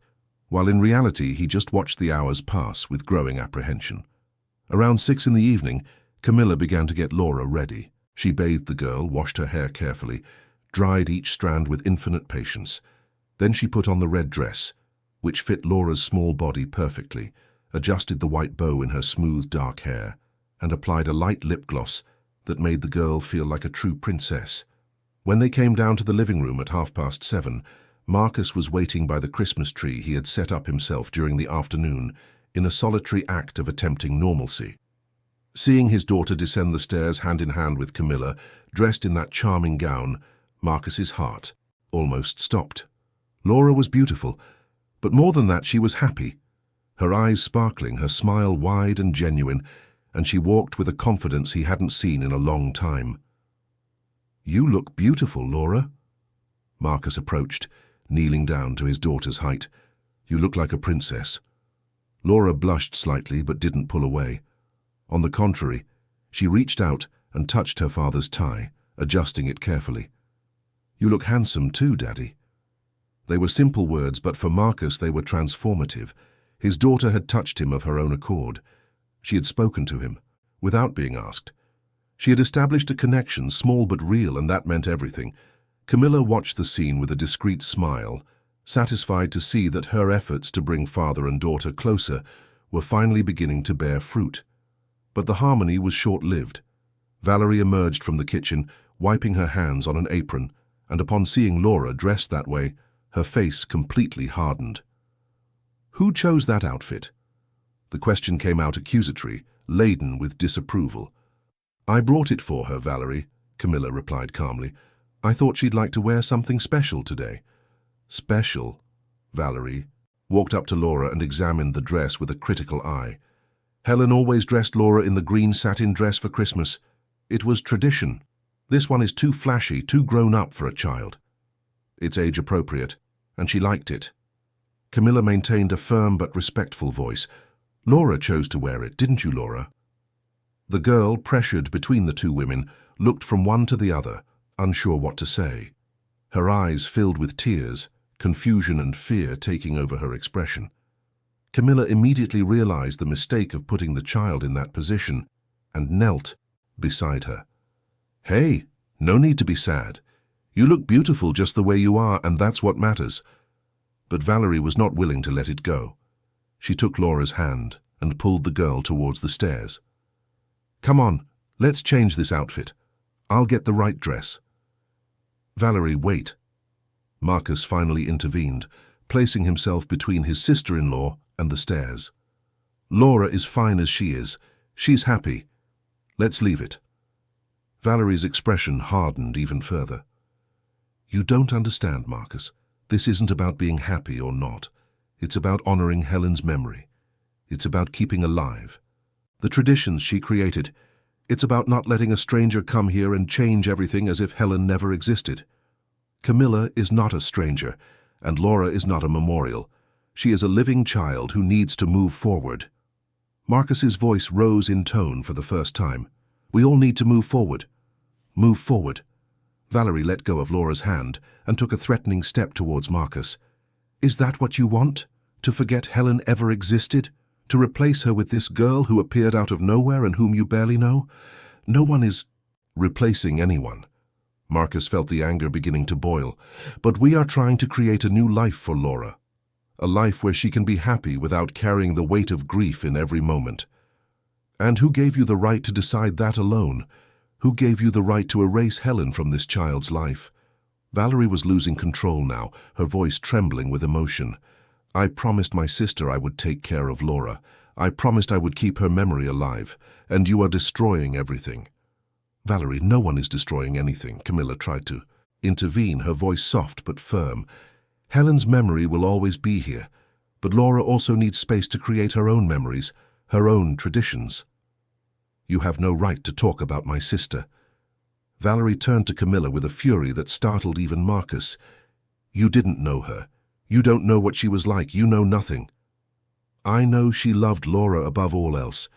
while in reality he just watched the hours pass with growing apprehension. Around 6 in the evening, Camilla began to get Laura ready. She bathed the girl, washed her hair carefully, dried each strand with infinite patience. Then she put on the red dress, which fit Laura's small body perfectly, adjusted the white bow in her smooth dark hair, and applied a light lip gloss that made the girl feel like a true princess. When they came down to the living room at 7:30, Marcus was waiting by the Christmas tree he had set up himself during the afternoon in a solitary act of attempting normalcy. Seeing his daughter descend the stairs hand in hand with Camilla, dressed in that charming gown, Marcus's heart almost stopped. Laura was beautiful, but more than that, she was happy. Her eyes sparkling, her smile wide and genuine, and she walked with a confidence he hadn't seen in a long time. "You look beautiful, Laura." Marcus approached, kneeling down to his daughter's height. "You look like a princess." Laura blushed slightly but didn't pull away. On the contrary, she reached out and touched her father's tie, adjusting it carefully. "You look handsome too, Daddy." They were simple words, but for Marcus they were transformative. His daughter had touched him of her own accord. She had spoken to him, without being asked. She had established a connection, small but real, and that meant everything. Camilla watched the scene with a discreet smile, satisfied to see that her efforts to bring father and daughter closer were finally beginning to bear fruit. But the harmony was short-lived. Valerie emerged from the kitchen, wiping her hands on an apron, and upon seeing Laura dressed that way, her face completely hardened. "Who chose that outfit?" The question came out accusatory, laden with disapproval. "I brought it for her, Valerie," Camilla replied calmly. "I thought she'd like to wear something special today." "Special?" Valerie walked up to Laura and examined the dress with a critical eye. Helen always dressed Laura in the green satin dress for Christmas. It was tradition. This one is too flashy, too grown up for a child. It's age-appropriate, and she liked it. Camilla maintained a firm but respectful voice. "Laura chose to wear it, didn't you, Laura?" The girl, pressured between the two women, looked from one to the other, unsure what to say. Her eyes filled with tears, confusion and fear taking over her expression. Camilla immediately realized the mistake of putting the child in that position and knelt beside her. "Hey, no need to be sad. You look beautiful just the way you are, and that's what matters." But Valerie was not willing to let it go. She took Laura's hand and pulled the girl towards the stairs. "Come on, let's change this outfit. I'll get the right dress." "Valerie, wait." Marcus finally intervened, placing himself between his sister-in-law and the stairs. "Laura is fine as she is. She's happy. Let's leave it." Valerie's expression hardened even further. "You don't understand, Marcus. This isn't about being happy or not. It's about honoring Helen's memory. It's about keeping alive the traditions she created. It's about not letting a stranger come here and change everything as if Helen never existed. Camilla is not a stranger, and Laura is not a memorial. She is a living child who needs to move forward." Marcus's voice rose in tone for the first time. "We all need to move forward. Move forward." Valerie let go of Laura's hand and took a threatening step towards Marcus. "Is that what you want? To forget Helen ever existed? To replace her with this girl who appeared out of nowhere and whom you barely know? No one is replacing anyone." Marcus felt the anger beginning to boil. "But we are trying to create a new life for Laura. A life where she can be happy without carrying the weight of grief in every moment. And who gave you the right to decide that alone? Who gave you the right to erase Helen from this child's life?" Valerie was losing control now, her voice trembling with emotion. "I promised my sister I would take care of Laura. I promised I would keep her memory alive, and you are destroying everything." "Valerie, no one is destroying anything," Camilla tried to intervene, her voice soft but firm. "Helen's memory will always be here, but Laura also needs space to create her own memories, her own traditions." "You have no right to talk about my sister." Valerie turned to Camilla with a fury that startled even Marcus. "You didn't know her. You don't know what she was like. You know nothing." "I know she loved Laura above all else,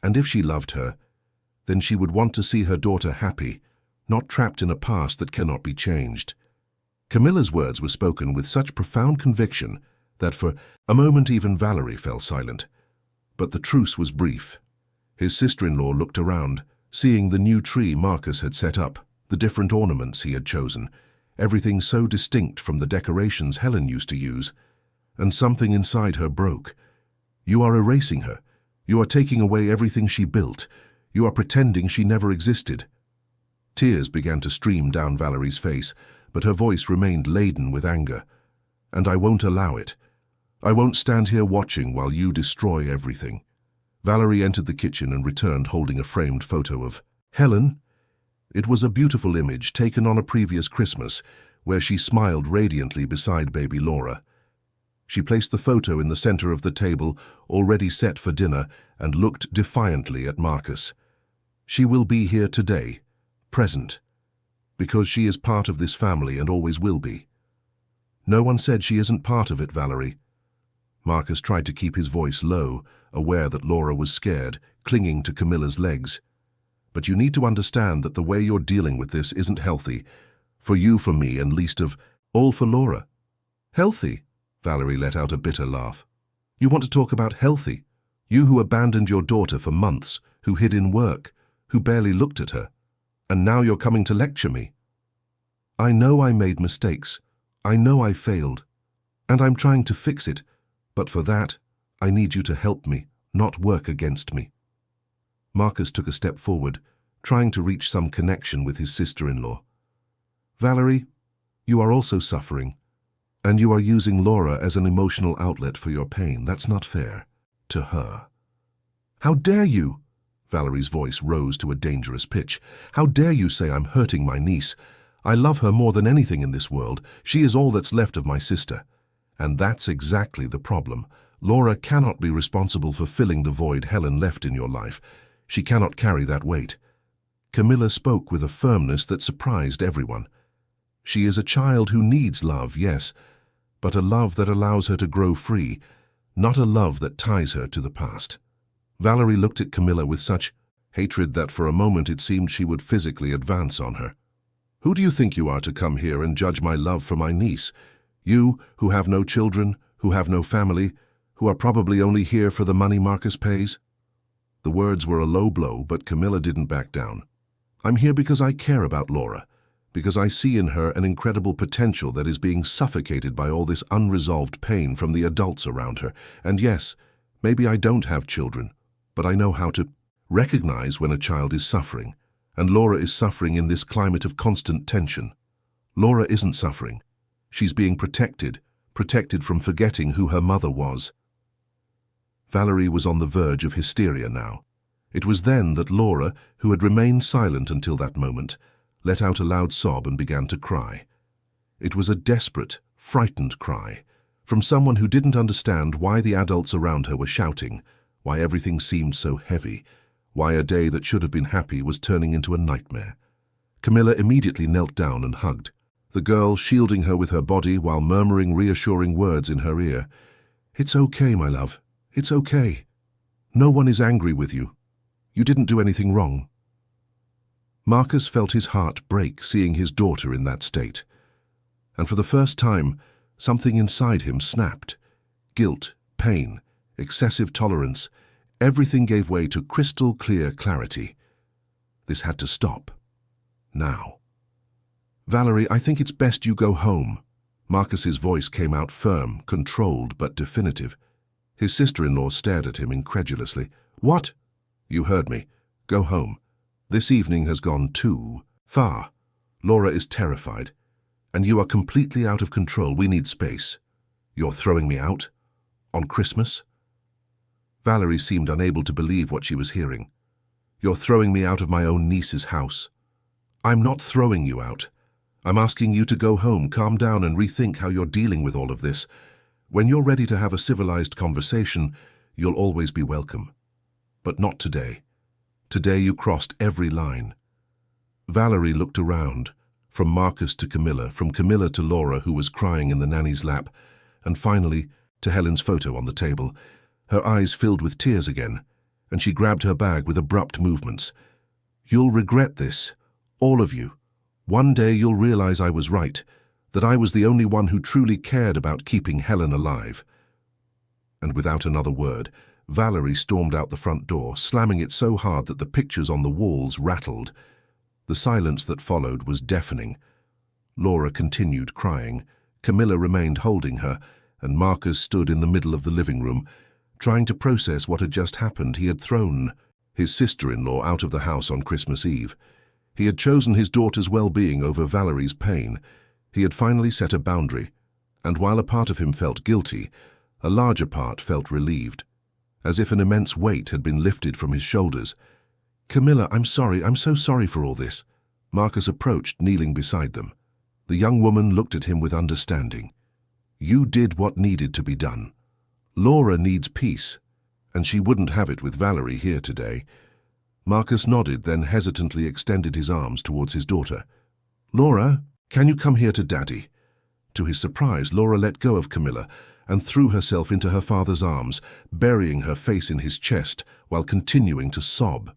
and if she loved her, then she would want to see her daughter happy, not trapped in a past that cannot be changed." Camilla's words were spoken with such profound conviction that for a moment even Valerie fell silent. But the truce was brief. His sister-in-law looked around, seeing the new tree Marcus had set up, the different ornaments he had chosen, everything so distinct from the decorations Helen used to use, and something inside her broke. "You are erasing her. You are taking away everything she built. You are pretending she never existed." Tears began to stream down Valerie's face, but her voice remained laden with anger. "And I won't allow it. I won't stand here watching while you destroy everything." Valerie entered the kitchen and returned holding a framed photo of Helen. It was a beautiful image taken on a previous Christmas, where she smiled radiantly beside baby Laura. She placed the photo in the center of the table, already set for dinner, and looked defiantly at Marcus. "She will be here today, present, because she is part of this family and always will be." "No one said she isn't part of it, Valerie." Marcus tried to keep his voice low, aware that Laura was scared, clinging to Camilla's legs. "But you need to understand that the way you're dealing with this isn't healthy. For you, for me, and least of all for Laura." "Healthy?" Valerie let out a bitter laugh. "You want to talk about healthy? You who abandoned your daughter for months, who hid in work, who barely looked at her. And now you're coming to lecture me." "I know I made mistakes. I know I failed. And I'm trying to fix it. But for that, I need you to help me, not work against me." Marcus took a step forward, trying to reach some connection with his sister-in-law. Valerie, you are also suffering, and you are using Laura as an emotional outlet for your pain. That's not fair to her. How dare you? Valerie's voice rose to a dangerous pitch. How dare you say I'm hurting my niece? I love her more than anything in this world. She is all that's left of my sister. And that's exactly the problem. Laura cannot be responsible for filling the void Helen left in your life. She cannot carry that weight. Camilla spoke with a firmness that surprised everyone. She is a child who needs love, yes, but a love that allows her to grow free, not a love that ties her to the past. Valerie looked at Camilla with such hatred that for a moment it seemed she would physically advance on her. Who do you think you are to come here and judge my love for my niece? You, who have no children, who have no family, who are probably only here for the money Marcus pays? The words were a low blow, but Camilla didn't back down. I'm here because I care about Laura, because I see in her an incredible potential that is being suffocated by all this unresolved pain from the adults around her. And yes, maybe I don't have children, but I know how to recognize when a child is suffering, and Laura is suffering in this climate of constant tension. Laura isn't suffering. She's being protected from forgetting who her mother was. Valerie was on the verge of hysteria now. It was then that Laura, who had remained silent until that moment, let out a loud sob and began to cry. It was a desperate, frightened cry, from someone who didn't understand why the adults around her were shouting, why everything seemed so heavy, why a day that should have been happy was turning into a nightmare. Camilla immediately knelt down and hugged, the girl shielding her with her body while murmuring reassuring words in her ear. It's okay, my love. It's okay. No one is angry with you. You didn't do anything wrong. Marcus felt his heart break seeing his daughter in that state. And for the first time, something inside him snapped. Guilt, pain, excessive tolerance, everything gave way to crystal clear clarity. This had to stop. Now. Valerie, I think it's best you go home. Marcus's voice came out firm, controlled, but definitive. His sister-in-law stared at him incredulously. What? You heard me. Go home. This evening has gone too far. Laura is terrified. And you are completely out of control. We need space. You're throwing me out? On Christmas? Valerie seemed unable to believe what she was hearing. You're throwing me out of my own niece's house. I'm not throwing you out. I'm asking you to go home, calm down, and rethink how you're dealing with all of this. When you're ready to have a civilized conversation, you'll always be welcome. But not today. Today you crossed every line. Valerie looked around, from Marcus to Camilla, from Camilla to Laura, who was crying in the nanny's lap, and finally to Helen's photo on the table. Her eyes filled with tears again, and she grabbed her bag with abrupt movements. You'll regret this, all of you. One day you'll realize I was right, that I was the only one who truly cared about keeping Helen alive. And without another word, Valerie stormed out the front door, slamming it so hard that the pictures on the walls rattled. The silence that followed was deafening. Laura continued crying, Camilla remained holding her, and Marcus stood in the middle of the living room, trying to process what had just happened. He had thrown his sister-in-law out of the house on Christmas Eve. He had chosen his daughter's well-being over Valerie's pain. He had finally set a boundary, and while a part of him felt guilty, a larger part felt relieved, as if an immense weight had been lifted from his shoulders. Camilla, I'm sorry, I'm so sorry for all this. Marcus approached, kneeling beside them. The young woman looked at him with understanding. You did what needed to be done. Laura needs peace, and she wouldn't have it with Valerie here today. Marcus nodded, then hesitantly extended his arms towards his daughter. Laura, can you come here to Daddy? To his surprise, Laura let go of Camilla and threw herself into her father's arms, burying her face in his chest while continuing to sob.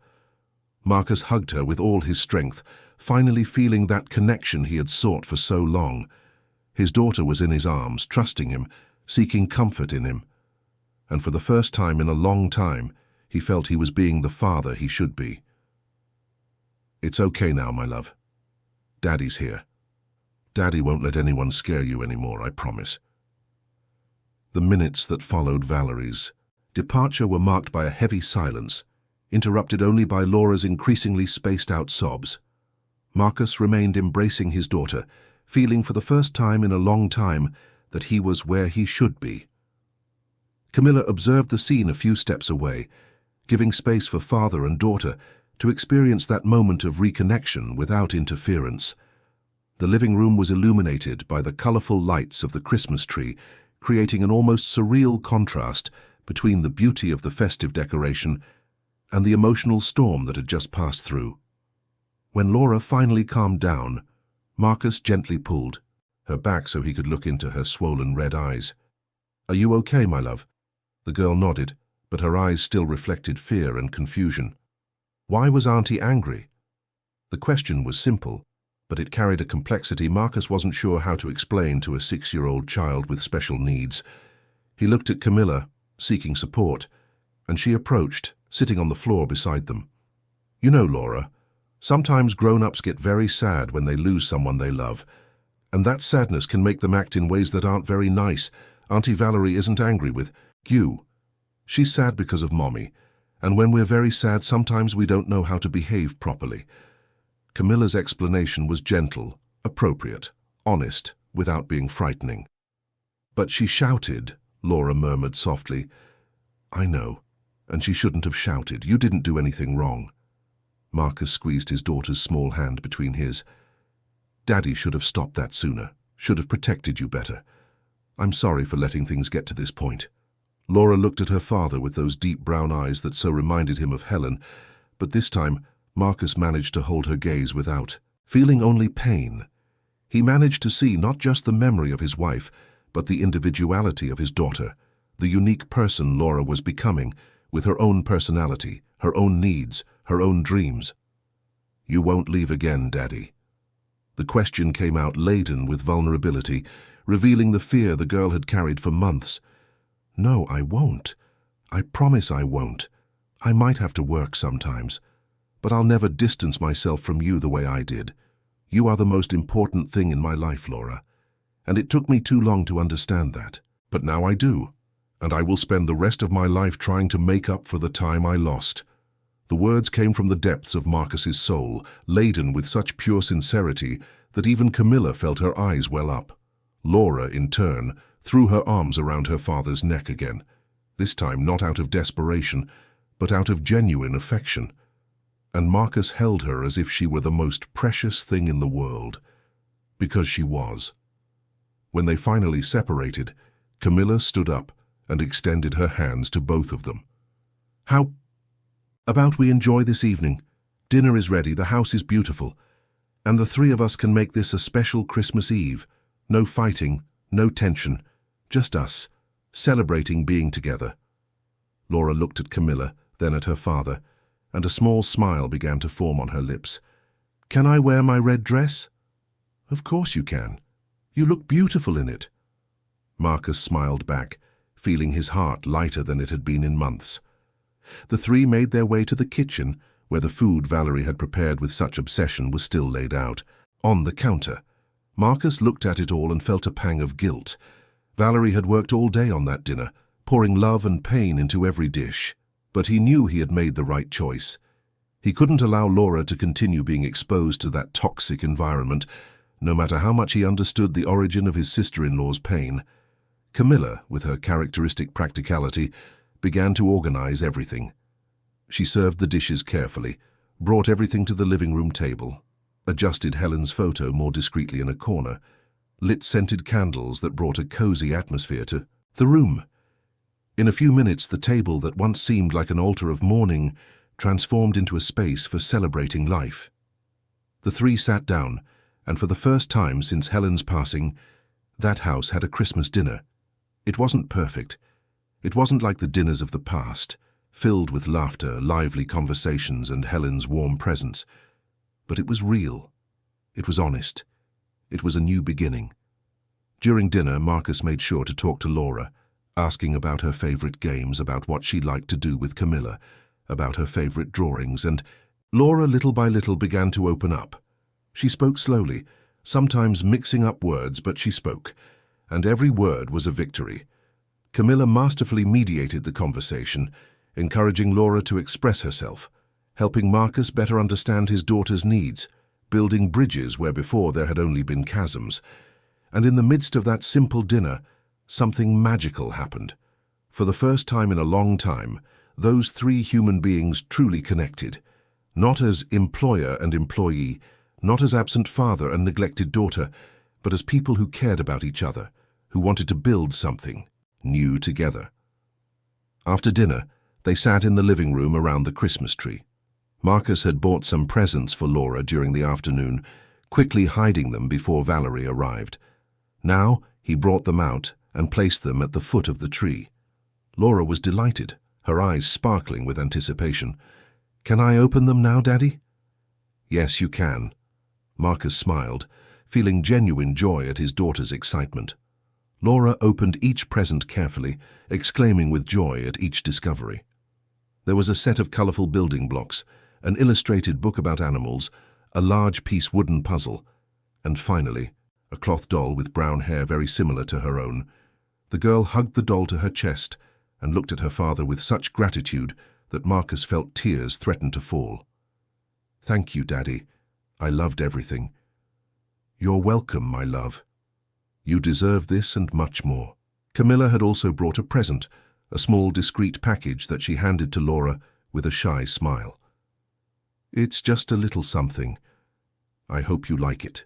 Marcus hugged her with all his strength, finally feeling that connection he had sought for so long. His daughter was in his arms, trusting him, seeking comfort in him. And for the first time in a long time, he felt he was being the father he should be. It's okay now, my love. Daddy's here. Daddy won't let anyone scare you anymore, I promise. The minutes that followed Valerie's departure were marked by a heavy silence, interrupted only by Laura's increasingly spaced-out sobs. Marcus remained embracing his daughter, feeling for the first time in a long time that he was where he should be. Camilla observed the scene a few steps away, giving space for father and daughter to experience that moment of reconnection without interference. The living room was illuminated by the colorful lights of the Christmas tree, creating an almost surreal contrast between the beauty of the festive decoration and the emotional storm that had just passed through. When Laura finally calmed down, Marcus gently pulled her back so he could look into her swollen red eyes. "Are you okay, my love?" The girl nodded, but her eyes still reflected fear and confusion. Why was Auntie angry? The question was simple, but it carried a complexity Marcus wasn't sure how to explain to a 6-year-old child with special needs. He looked at Camilla, seeking support, and she approached, sitting on the floor beside them. "You know, Laura, sometimes grown-ups get very sad when they lose someone they love, and that sadness can make them act in ways that aren't very nice. Auntie Valerie isn't angry with you. She's sad because of Mommy, and when we're very sad, sometimes we don't know how to behave properly." Camilla's explanation was gentle, appropriate, honest, without being frightening. "But she shouted," Laura murmured softly. "I know, and she shouldn't have shouted. You didn't do anything wrong." Marcus squeezed his daughter's small hand between his. "Daddy should have stopped that sooner, should have protected you better. I'm sorry for letting things get to this point." Laura looked at her father with those deep brown eyes that so reminded him of Helen, but this time Marcus managed to hold her gaze without feeling only pain. He managed to see not just the memory of his wife, but the individuality of his daughter, the unique person Laura was becoming, with her own personality, her own needs, her own dreams. "You won't leave again, Daddy?" The question came out laden with vulnerability, revealing the fear the girl had carried for months. "No, I won't. I promise I won't. I might have to work sometimes, but I'll never distance myself from you the way I did. You are the most important thing in my life, Laura, and it took me too long to understand that. But now I do, and I will spend the rest of my life trying to make up for the time I lost." The words came from the depths of Marcus's soul, laden with such pure sincerity that even Camilla felt her eyes well up. Laura, in turn, threw her arms around her father's neck again, this time not out of desperation, but out of genuine affection. And Marcus held her as if she were the most precious thing in the world, because she was. When they finally separated, Camilla stood up and extended her hands to both of them. "How about we enjoy this evening? Dinner is ready, the house is beautiful, and the three of us can make this a special Christmas Eve. No fighting, no tension, just us, celebrating being together." Laura looked at Camilla, then at her father, and a small smile began to form on her lips. "Can I wear my red dress?" "Of course you can. You look beautiful in it." Marcus smiled back, feeling his heart lighter than it had been in months. The three made their way to the kitchen, where the food Valerie had prepared with such obsession was still laid out. On the counter, Marcus looked at it all and felt a pang of guilt. Valerie had worked all day on that dinner, pouring love and pain into every dish. But he knew he had made the right choice. He couldn't allow Laura to continue being exposed to that toxic environment, no matter how much he understood the origin of his sister-in-law's pain. Camilla, with her characteristic practicality, began to organize everything. She served the dishes carefully, brought everything to the living room table, adjusted Helen's photo more discreetly in a corner, lit scented candles that brought a cozy atmosphere to the room. In a few minutes, the table that once seemed like an altar of mourning transformed into a space for celebrating life. The three sat down, and for the first time since Helen's passing, that house had a Christmas dinner. It wasn't perfect. It wasn't like the dinners of the past, filled with laughter, lively conversations, and Helen's warm presence. But it was real. It was honest. It was a new beginning. During dinner, Marcus made sure to talk to Laura, asking about her favorite games, about what she liked to do with Camilla, about her favorite drawings, and Laura little by little began to open up. She spoke slowly, sometimes mixing up words, but she spoke, and every word was a victory. Camilla masterfully mediated the conversation, encouraging Laura to express herself, helping Marcus better understand his daughter's needs, building bridges where before there had only been chasms. And in the midst of that simple dinner, something magical happened. For the first time in a long time, those three human beings truly connected, not as employer and employee, not as absent father and neglected daughter, but as people who cared about each other, who wanted to build something new together. After dinner, they sat in the living room around the Christmas tree. Marcus had bought some presents for Laura during the afternoon, quickly hiding them before Valerie arrived. Now he brought them out and placed them at the foot of the tree. Laura was delighted, her eyes sparkling with anticipation. "Can I open them now, Daddy?" "Yes, you can." Marcus smiled, feeling genuine joy at his daughter's excitement. Laura opened each present carefully, exclaiming with joy at each discovery. There was a set of colorful building blocks, an illustrated book about animals, a large-piece wooden puzzle, and finally, a cloth doll with brown hair very similar to her own. The girl hugged the doll to her chest and looked at her father with such gratitude that Marcus felt tears threaten to fall. "Thank you, Daddy. I loved everything." "You're welcome, my love. You deserve this and much more." Camilla had also brought a present, a small discreet package that she handed to Laura with a shy smile. "It's just a little something. I hope you like it."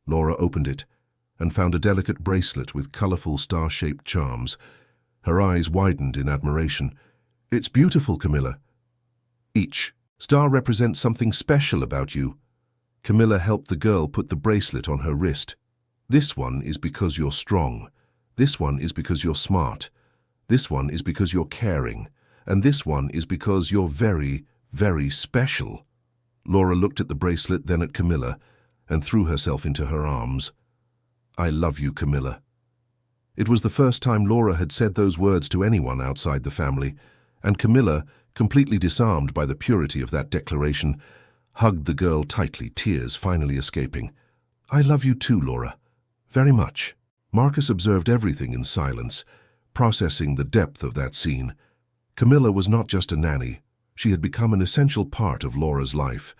Laura opened it and found a delicate bracelet with colorful star-shaped charms. Her eyes widened in admiration. "It's beautiful, Camilla. Each star represents something special about you." Camilla helped the girl put the bracelet on her wrist. "This one is because you're strong. This one is because you're smart. This one is because you're caring. And this one is because you're very, very special." Laura looked at the bracelet, then at Camilla, and threw herself into her arms. "I love you, Camilla." It was the first time Laura had said those words to anyone outside the family, and Camilla, completely disarmed by the purity of that declaration, hugged the girl tightly, tears finally escaping. "I love you too, Laura. Very much." Marcus observed everything in silence, processing the depth of that scene. Camilla was not just a nanny. She had become an essential part of Laura's life,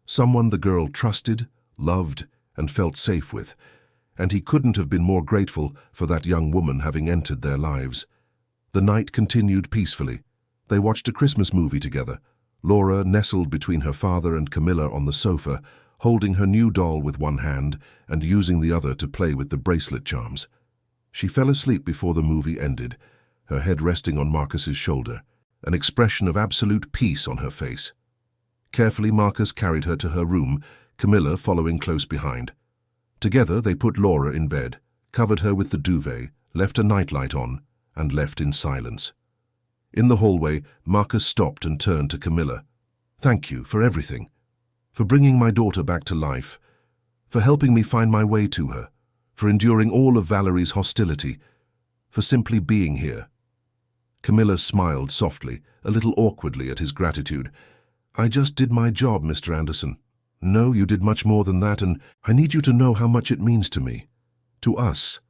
someone the girl trusted, loved, and felt safe with, and he couldn't have been more grateful for that young woman having entered their lives. The night continued peacefully. They watched a Christmas movie together, Laura nestled between her father and Camilla on the sofa, holding her new doll with one hand and using the other to play with the bracelet charms. She fell asleep before the movie ended, her head resting on Marcus's shoulder, an expression of absolute peace on her face. Carefully, Marcus carried her to her room, Camilla following close behind. Together, they put Laura in bed, covered her with the duvet, left a nightlight on, and left in silence. In the hallway, Marcus stopped and turned to Camilla. "Thank you for everything. For bringing my daughter back to life. For helping me find my way to her. For enduring all of Valerie's hostility. For simply being here." Camilla smiled softly, a little awkwardly at his gratitude. "I just did my job, Mr. Anderson." "No, you did much more than that, and I need you to know how much it means to me. To us."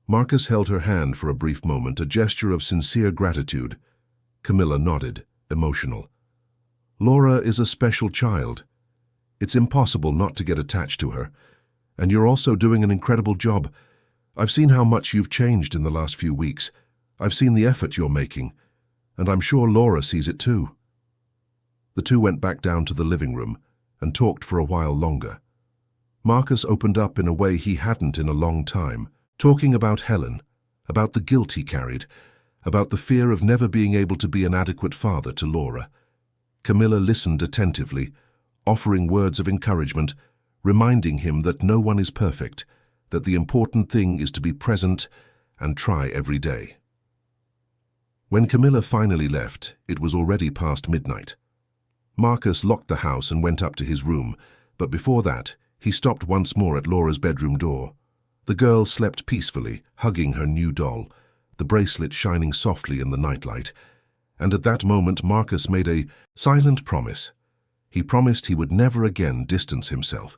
Marcus held her hand for a brief moment, a gesture of sincere gratitude. Camilla nodded, emotional. "Laura is a special child. It's impossible not to get attached to her. And you're also doing an incredible job. I've seen how much you've changed in the last few weeks. I've seen the effort you're making, and I'm sure Laura sees it too." The two went back down to the living room and talked for a while longer. Marcus opened up in a way he hadn't in a long time, talking about Helen, about the guilt he carried, about the fear of never being able to be an adequate father to Laura. Camilla listened attentively, offering words of encouragement, reminding him that no one is perfect, that the important thing is to be present and try every day. When Camilla finally left, it was already past midnight. Marcus locked the house and went up to his room, but before that, he stopped once more at Laura's bedroom door. The girl slept peacefully, hugging her new doll, the bracelet shining softly in the nightlight. And at that moment, Marcus made a silent promise. He promised he would never again distance himself,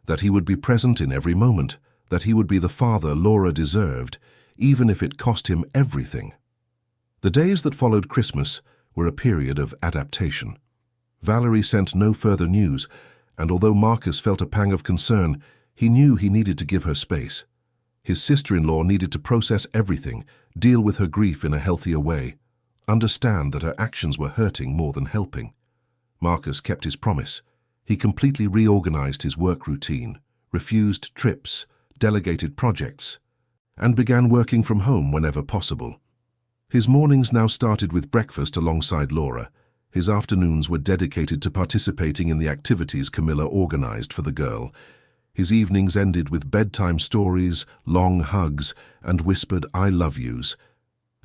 that he would be present in every moment, that he would be the father Laura deserved, even if it cost him everything. The days that followed Christmas were a period of adaptation. Valerie sent no further news, and although Marcus felt a pang of concern, he knew he needed to give her space. His sister-in-law needed to process everything, deal with her grief in a healthier way, understand that her actions were hurting more than helping. Marcus kept his promise. He completely reorganized his work routine, refused trips, delegated projects, and began working from home whenever possible. His mornings now started with breakfast alongside Laura. His afternoons were dedicated to participating in the activities Camilla organized for the girl. His evenings ended with bedtime stories, long hugs, and whispered "I love yous."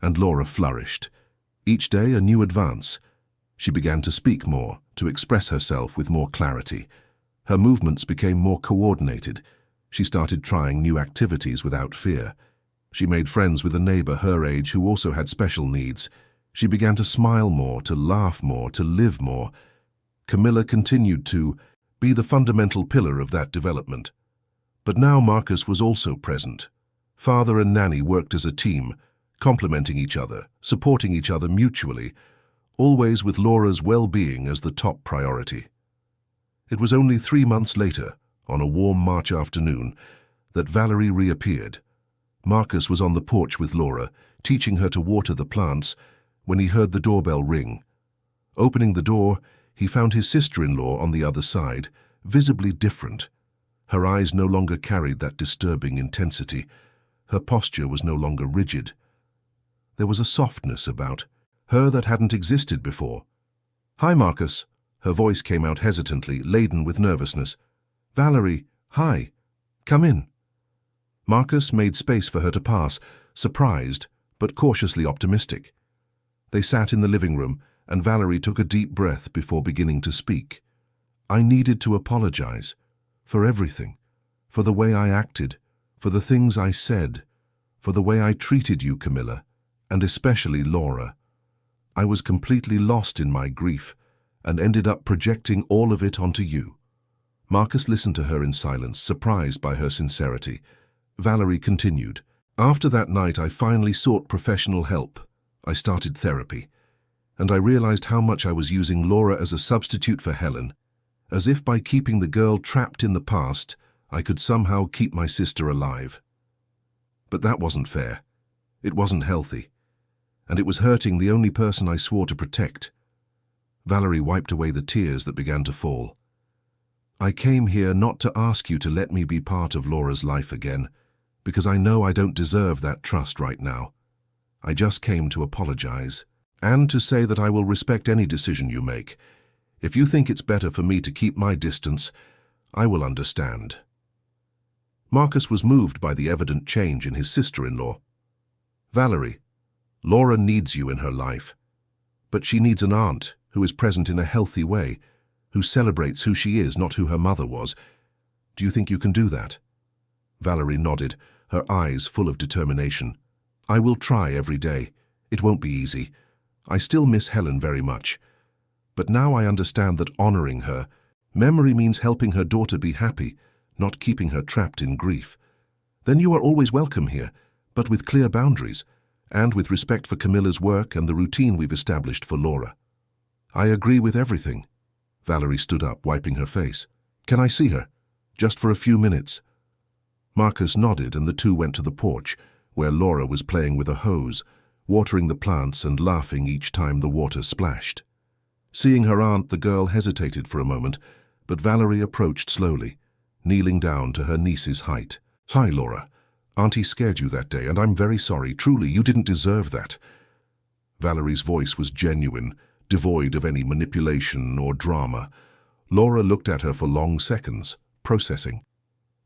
And Laura flourished. Each day a new advance. She began to speak more, to express herself with more clarity. Her movements became more coordinated. She started trying new activities without fear. She made friends with a neighbor her age who also had special needs. She began to smile more, to laugh more, to live more. Camilla continued to be the fundamental pillar of that development. But now Marcus was also present. Father and Nanny worked as a team, complementing each other, supporting each other mutually, always with Laura's well-being as the top priority. It was only 3 months later, on a warm March afternoon, that Valerie reappeared. Marcus was on the porch with Laura, teaching her to water the plants, when he heard the doorbell ring. Opening the door, he found his sister-in-law on the other side, visibly different. Her eyes no longer carried that disturbing intensity. Her posture was no longer rigid. There was a softness about her that hadn't existed before. "Hi, Marcus." Her voice came out hesitantly, laden with nervousness. "Valerie, hi. Come in." Marcus made space for her to pass, surprised but cautiously optimistic. They sat in the living room, and Valerie took a deep breath before beginning to speak. "I needed to apologize. For everything. For the way I acted. For the things I said. For the way I treated you, Camilla. And especially Laura. I was completely lost in my grief, and ended up projecting all of it onto you." Marcus listened to her in silence, surprised by her sincerity. Valerie continued, "After that night, I finally sought professional help. I started therapy, and I realized how much I was using Laura as a substitute for Helen, as if by keeping the girl trapped in the past, I could somehow keep my sister alive. But that wasn't fair. It wasn't healthy, and it was hurting the only person I swore to protect." Valerie wiped away the tears that began to fall. "I came here not to ask you to let me be part of Laura's life again, because I know I don't deserve that trust right now. I just came to apologize, and to say that I will respect any decision you make. If you think it's better for me to keep my distance, I will understand." Marcus was moved by the evident change in his sister-in-law. "Valerie, Laura needs you in her life, but she needs an aunt who is present in a healthy way, who celebrates who she is, not who her mother was. Do you think you can do that?" Valerie nodded, her eyes full of determination. "I will try every day. It won't be easy. I still miss Helen very much. But now I understand that honoring her, memory means helping her daughter be happy, not keeping her trapped in grief. Then you are always welcome here, but with clear boundaries, and with respect for Camilla's work and the routine we've established for Laura." "I agree with everything." Valerie stood up, wiping her face. "Can I see her? Just for a few minutes." Marcus nodded, and the two went to the porch, where Laura was playing with a hose, watering the plants and laughing each time the water splashed. Seeing her aunt, the girl hesitated for a moment, but Valerie approached slowly, kneeling down to her niece's height. "Hi, Laura. Auntie scared you that day, and I'm very sorry. Truly, you didn't deserve that." Valerie's voice was genuine, devoid of any manipulation or drama. Laura looked at her for long seconds, processing.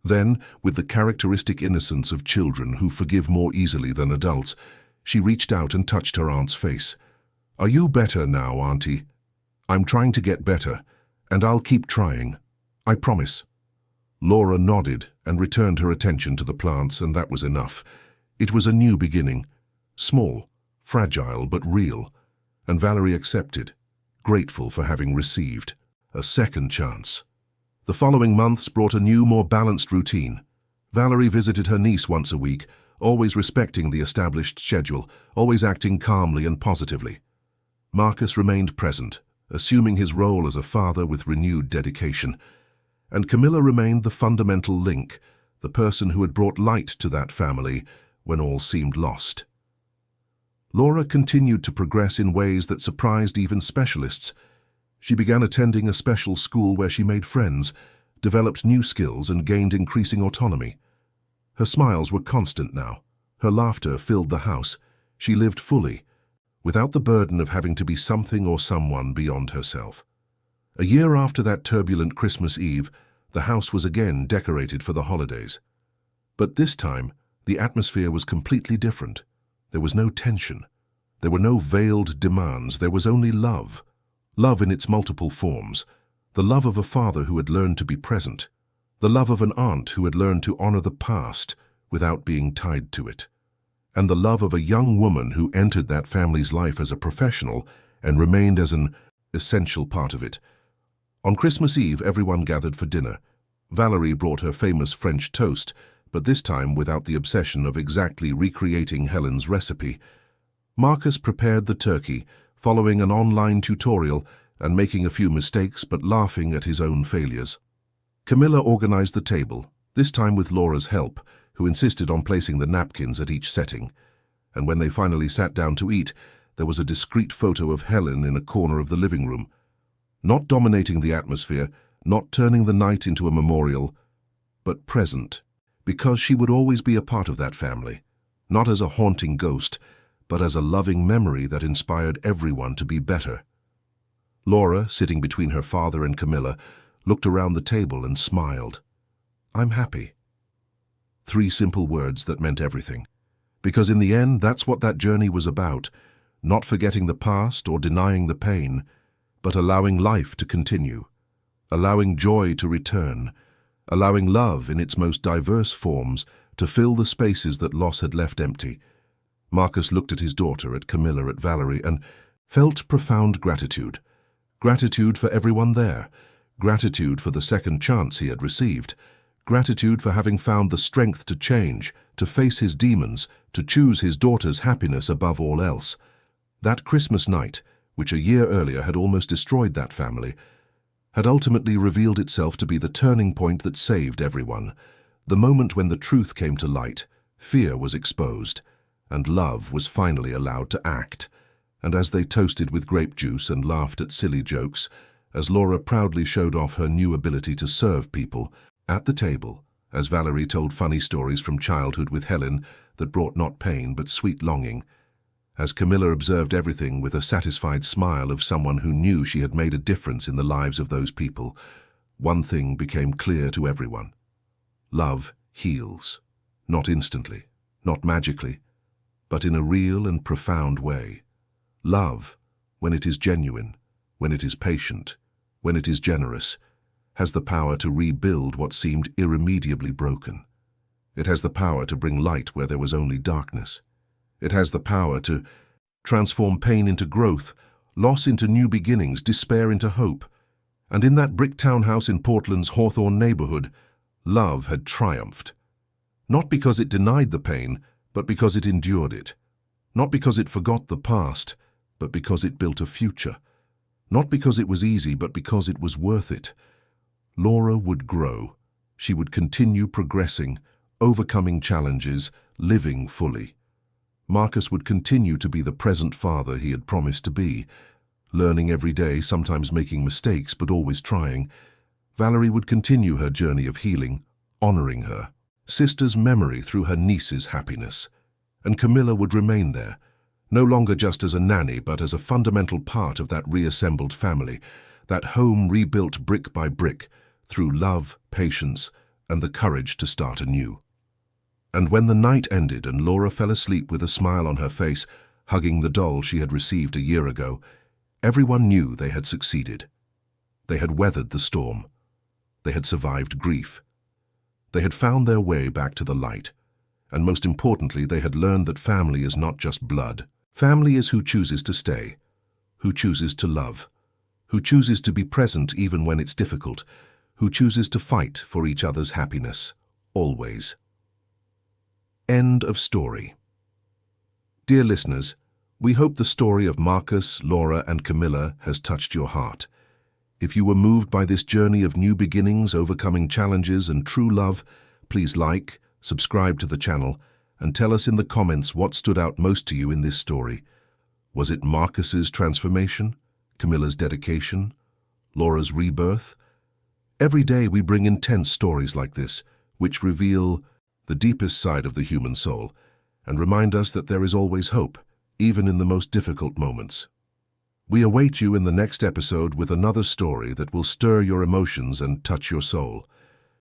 Then, with the characteristic innocence of children who forgive more easily than adults, she reached out and touched her aunt's face. "Are you better now, Auntie?" "I'm trying to get better, and I'll keep trying. I promise." Laura nodded and returned her attention to the plants, and that was enough. It was a new beginning. Small, fragile, but real. And Valerie accepted, grateful for having received a second chance. The following months brought a new, more balanced routine. Valerie visited her niece once a week, always respecting the established schedule, always acting calmly and positively. Marcus remained present, assuming his role as a father with renewed dedication, and Camilla remained the fundamental link, the person who had brought light to that family when all seemed lost. Laura continued to progress in ways that surprised even specialists. She began attending a special school where she made friends, developed new skills, and gained increasing autonomy. Her smiles were constant now. Her laughter filled the house. She lived fully, without the burden of having to be something or someone beyond herself. A year after that turbulent Christmas Eve, the house was again decorated for the holidays. But this time, the atmosphere was completely different. There was no tension. There were no veiled demands. There was only love. Love in its multiple forms. The love of a father who had learned to be present. The love of an aunt who had learned to honor the past without being tied to it. And the love of a young woman who entered that family's life as a professional and remained as an essential part of it. On Christmas Eve, everyone gathered for dinner. Valerie brought her famous French toast, but this time without the obsession of exactly recreating Helen's recipe. Marcus prepared the turkey, following an online tutorial and making a few mistakes but laughing at his own failures. Camilla organized the table, this time with Laura's help, who insisted on placing the napkins at each setting. And when they finally sat down to eat, there was a discreet photo of Helen in a corner of the living room. Not dominating the atmosphere, not turning the night into a memorial, but present, because she would always be a part of that family, not as a haunting ghost, but as a loving memory that inspired everyone to be better. Laura, sitting between her father and Camilla, looked around the table and smiled. "I'm happy." 3 simple words that meant everything. Because in the end, that's what that journey was about, not forgetting the past or denying the pain, but allowing life to continue, allowing joy to return, allowing love in its most diverse forms to fill the spaces that loss had left empty. Marcus looked at his daughter, at Camilla, at Valerie, and felt profound gratitude. Gratitude for everyone there, gratitude for the second chance he had received, gratitude for having found the strength to change, to face his demons, to choose his daughter's happiness above all else. That Christmas night, which a year earlier had almost destroyed that family, had ultimately revealed itself to be the turning point that saved everyone, the moment when the truth came to light, fear was exposed, and love was finally allowed to act. And as they toasted with grape juice and laughed at silly jokes, as Laura proudly showed off her new ability to serve people, at the table, as Valerie told funny stories from childhood with Helen that brought not pain but sweet longing, as Camilla observed everything with a satisfied smile of someone who knew she had made a difference in the lives of those people, one thing became clear to everyone. Love heals, not instantly, not magically, but in a real and profound way. Love, when it is genuine, when it is patient, when it is generous, has the power to rebuild what seemed irremediably broken. It has the power to bring light where there was only darkness. It has the power to transform pain into growth, loss into new beginnings, despair into hope. And in that brick townhouse in Portland's Hawthorne neighborhood, love had triumphed. Not because it denied the pain, but because it endured it. Not because it forgot the past, but because it built a future. Not because it was easy, but because it was worth it. Laura would grow. She would continue progressing, overcoming challenges, living fully. Marcus would continue to be the present father he had promised to be, learning every day, sometimes making mistakes, but always trying. Valerie would continue her journey of healing, honoring her sister's memory through her niece's happiness. And Camilla would remain there, no longer just as a nanny, but as a fundamental part of that reassembled family, that home rebuilt brick by brick, through love, patience, and the courage to start anew. And when the night ended and Laura fell asleep with a smile on her face, hugging the doll she had received a year ago, everyone knew they had succeeded. They had weathered the storm. They had survived grief. They had found their way back to the light. And most importantly, they had learned that family is not just blood. Family is who chooses to stay, who chooses to love, who chooses to be present even when it's difficult, who chooses to fight for each other's happiness, always. End of story. Dear listeners, we hope the story of Marcus, Laura, and Camilla has touched your heart. If you were moved by this journey of new beginnings, overcoming challenges, and true love, please like, subscribe to the channel, and tell us in the comments what stood out most to you in this story. Was it Marcus's transformation, Camilla's dedication, Laura's rebirth? Every day we bring intense stories like this, which reveal the deepest side of the human soul, and remind us that there is always hope, even in the most difficult moments. We await you in the next episode with another story that will stir your emotions and touch your soul.